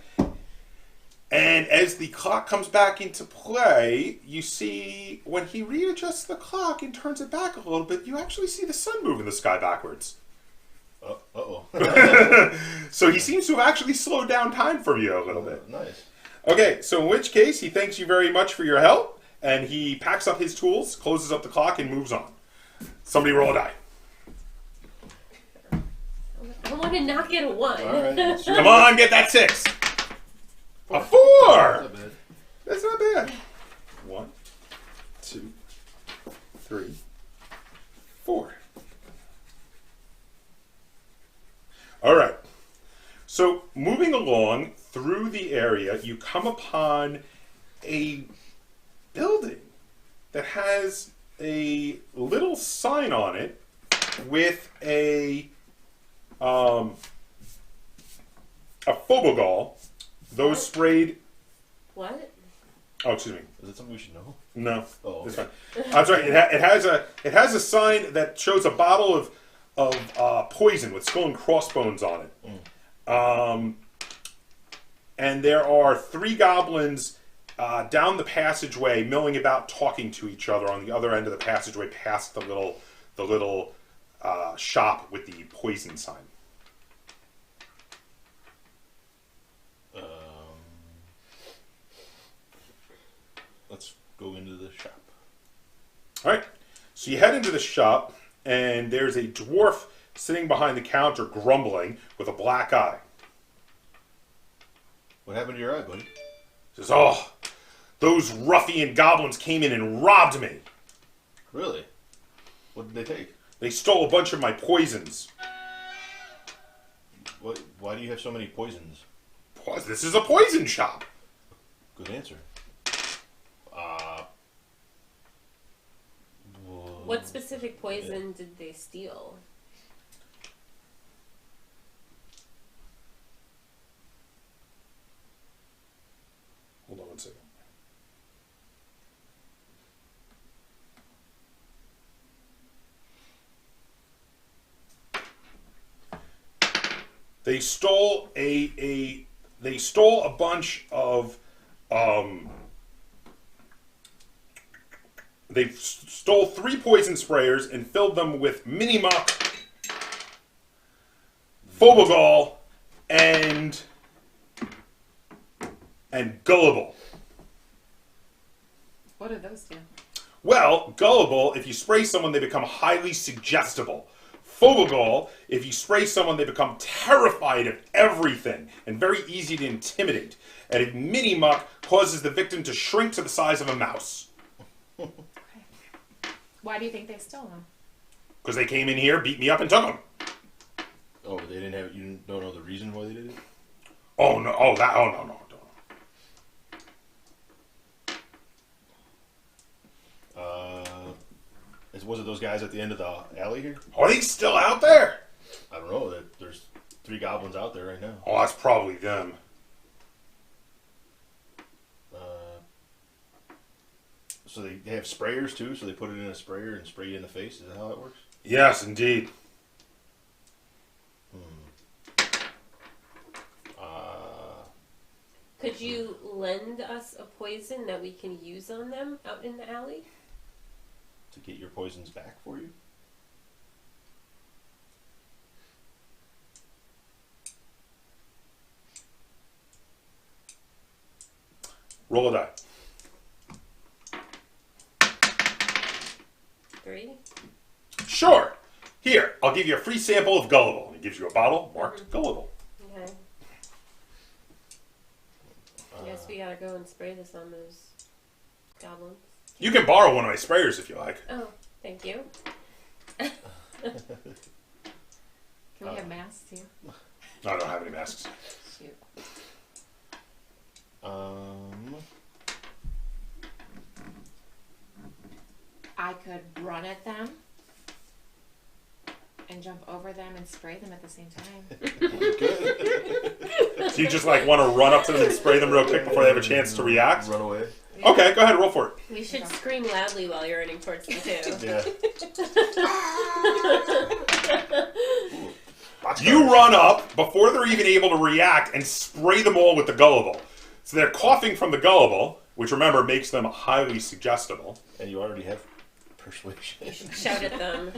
And as the clock comes back into play, you see when he readjusts the clock and turns it back a little bit, you actually see the sun move in the sky backwards. Uh-oh. So he seems to have actually slowed down time for you a little bit. Nice. Okay, so in which case, he thanks you very much for your help, and he packs up his tools, closes up the clock, and moves on. Somebody roll a die. I want to not get a 1. All right. let's do Come it. on, get that 6. A 4! Not bad. That's not bad. 1, 2, 3, 4. All right. So moving along through the area, you come upon a building that has a little sign on it with a phobogol. Those What? sprayed. What? Oh, excuse me. Is that something we should know? No, Oh, it's okay. fine. I'm sorry. It has a sign that shows a bottle of poison with skull and crossbones on it. And there are 3 goblins down the passageway, milling about, talking to each other on the other end of the passageway, past the little shop with the poison sign. Let's go into the shop. All right. So you head into the shop, and there's a dwarf sitting behind the counter, grumbling with a black eye. What happened to your eye, buddy? Says, "Oh, those ruffian goblins came in and robbed me. Really? What did they take? They stole a bunch of my poisons." What? Why do you have so many poisons? This is a poison shop. Good answer. What specific poison did they steal? Hold on one second. They stole they stole a bunch of they stole 3 poison sprayers and filled them with mini muck, phobogol, and gullible. What do those do? Well, gullible, if you spray someone, they become highly suggestible. Phobogol, if you spray someone, they become terrified of everything and very easy to intimidate. And a mini muck causes the victim to shrink to the size of a mouse. Why do you think they stole them? Because they came in here, beat me up, and took them. Oh, they didn't have. You don't know the reason why they did it? Oh no! Oh that! Oh no! No! Was it those guys at the end of the alley here? Are they still out there? I don't know. There's 3 goblins out there right now. Oh, that's probably them. So they have sprayers too. So they put it in a sprayer and spray you in the face. Is that how that works? Yes, indeed. Could you lend us a poison that we can use on them out in the alley? To get your poisons back for you? Roll a die. 3. Sure. Here, I'll give you a free sample of Gullible. And he gives you a bottle marked Gullible. Okay. I guess we gotta go and spray this on those goblins. You can borrow one of my sprayers if you like. Oh, thank you. Can we have masks too? No, I don't have any masks. Shoot. I could run at them and jump over them and spray them at the same time. So you just like want to run up to them and spray them real quick before they have a chance to react? Run away. Okay, go ahead, roll for it. We should scream loudly while you're running towards them too. Yeah. You run up before they're even able to react and spray them all with the Gullible. So they're coughing from the Gullible, which remember makes them highly suggestible. And you already have persuasion. Shout at them.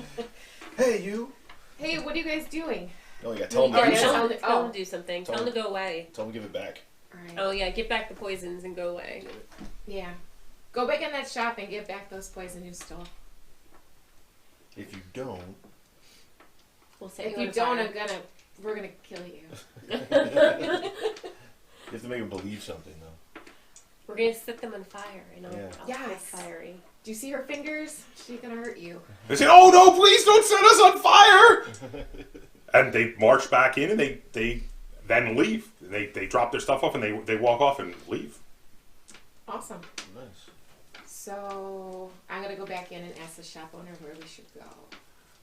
Hey, you. Hey, what are you guys doing? No, you got to tell them Yeah, to do tell something. them to do something. Tell Tell them to go away. Tell them to give it back. All right. Oh yeah, get back the poisons and go away. Yeah. Go back in that shop and get back those poison you stole. If you don't, We'll set If you you on don't, fire. we're gonna kill you. you have to make them believe something, though. We're gonna set them on fire, and I'll Yeah. feel Yes. fiery. Do you see her fingers? She's gonna hurt you. They say, "Oh no, please don't set us on fire!" And they march back in and they then leave. They drop their stuff off and they walk off and leave. Awesome. Nice. So I'm gonna go back in and ask the shop owner where we should go.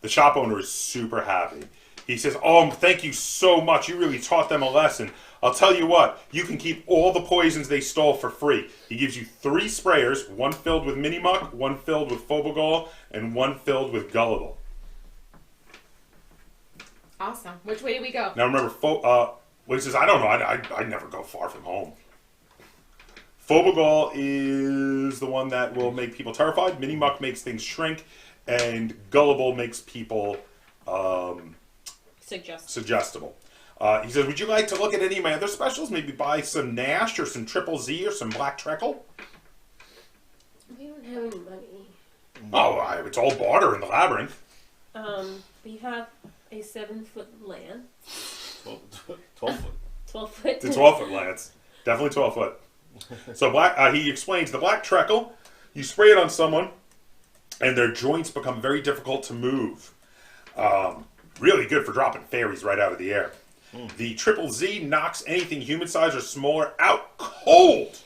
The shop owner is super happy. He says, "Oh, thank you so much. You really taught them a lesson. I'll tell you what, you can keep all the poisons they stole for free." He gives you 3 sprayers, one filled with Mini Muck, one filled with Phobogol, and one filled with Gullible. Awesome. Which way do we go? Now remember, he says, "I don't know. I never go far from home." Phobogol is the one that will make people terrified. Mini Muck makes things shrink, and Gullible makes people suggestible. He says, "Would you like to look at any of my other specials? Maybe buy some Nash or some Triple Z or some Black Treckle?" We don't have any money. Oh, it's all barter in the Labyrinth. We have a 7-foot lance. 12 foot. 12 foot. It's a 12-foot lance. Definitely 12 foot. So he explains the Black Treckle, you spray it on someone, and their joints become very difficult to move. Really good for dropping fairies right out of the air. The Triple Z knocks anything human-sized or smaller out cold.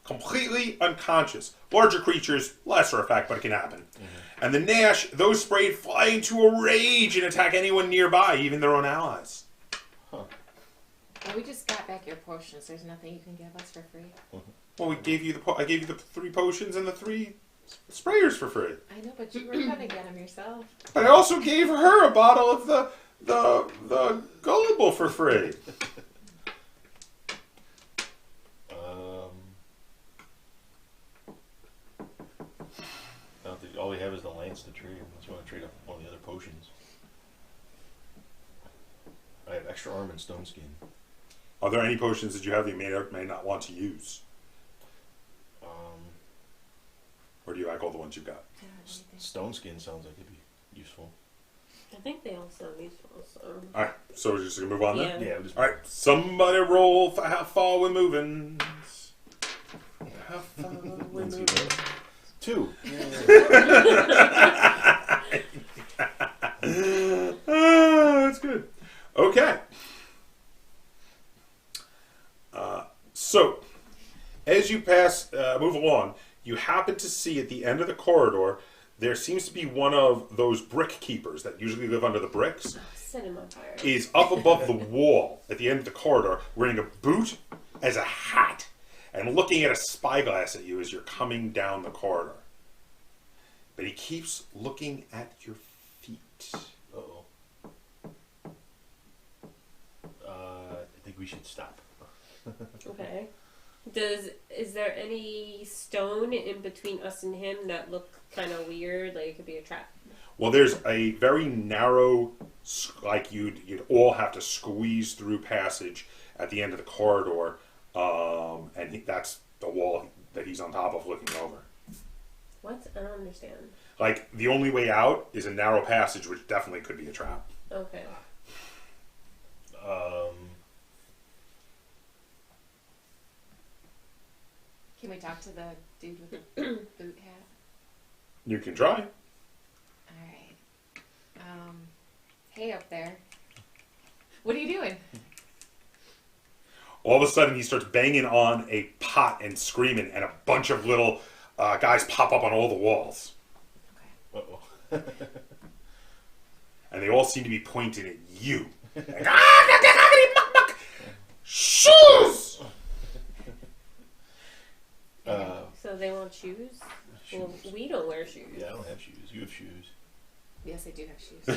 Completely unconscious. Larger creatures, lesser effect, but it can happen. And the Nash, those sprayed fly into a rage and attack anyone nearby, even their own allies. Well, we just got back your potions. There's nothing you can give us for free. Well, I gave you the 3 potions and the 3 sprayers for free. I know, but you were gonna get them yourself. But I also gave her a bottle of the Gullible for free. I don't think all we have is the lance to trade, unless you want to trade up all the other potions. I have extra arm and stone skin. Are there any potions that you have that you may or may not want to use? Or do you like all the ones you've got? Stone skin sounds like it'd be useful. I think they all sound useful. So. All right, so we're just gonna move on then. Yeah. Yeah, we'll just All right, somebody roll for how far we're moving. How far we're Let's moving. get 2. That's good. Okay. So, as you move along, you happen to see at the end of the corridor, there seems to be one of those brick keepers that usually live under the bricks, Set him on fire. is up above the wall at the end of the corridor, wearing a boot as a hat, and looking at a spyglass at you as you're coming down the corridor. But he keeps looking at your feet. Uh-oh. I think we should stop. Okay. Is there any stone in between us and him that look kind of weird? Like it could be a trap. Well, there's a very narrow, like you'd all have to squeeze through passage at the end of the corridor, and that's the wall that he's on top of looking over. What? I don't understand. Like, the only way out is a narrow passage, which definitely could be a trap. Okay. Can we talk to the dude with the boot hat? You can try. Alright. Hey up there. What are you doing? All of a sudden, he starts banging on a pot and screaming, and a bunch of little guys pop up on all the walls. Uh-oh. And they all seem to be pointing at you. Like, shoes! So they want shoes? Well, we don't wear shoes. Yeah, I don't have shoes. You have shoes. Yes, I do have shoes.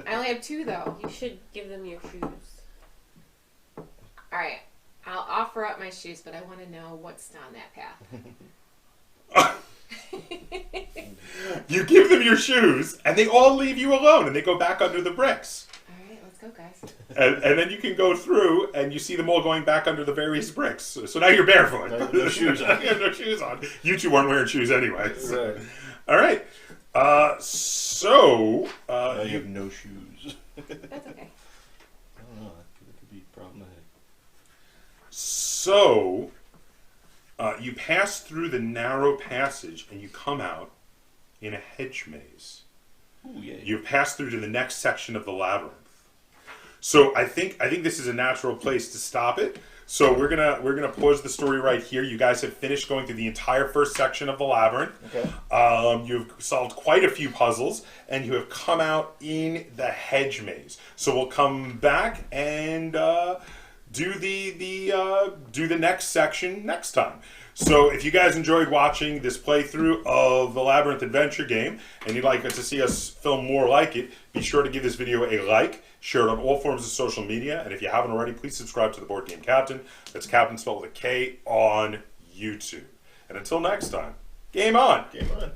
I only have 2 though. You should give them your shoes. Alright. I'll offer up my shoes, but I want to know what's down that path. You give them your shoes, and they all leave you alone, and they go back under the bricks. Alright, let's go, guys. And then you can go through, and you see them all going back under the various bricks. So now you're barefoot. No shoes on. You have no shoes on. You two weren't wearing shoes anyway. Right. All right. So Now you have no shoes. That's okay. I don't know. That could be problematic. So you pass through the narrow passage, and you come out in a hedge maze. Ooh, yeah. You pass through to the next section of the labyrinth. So I think this is a natural place to stop it. So we're gonna pause the story right here. You guys have finished going through the entire first section of the labyrinth. Okay. You've solved quite a few puzzles, and you have come out in the hedge maze. So we'll come back and do the next section next time. So if you guys enjoyed watching this playthrough of the Labyrinth adventure game, and you'd like to see us film more like it, be sure to give this video a like, share it on all forms of social media, and if you haven't already, please subscribe to the Board Game Captain. That's Captain spelled with a K on YouTube. And until next time, game on! Game on.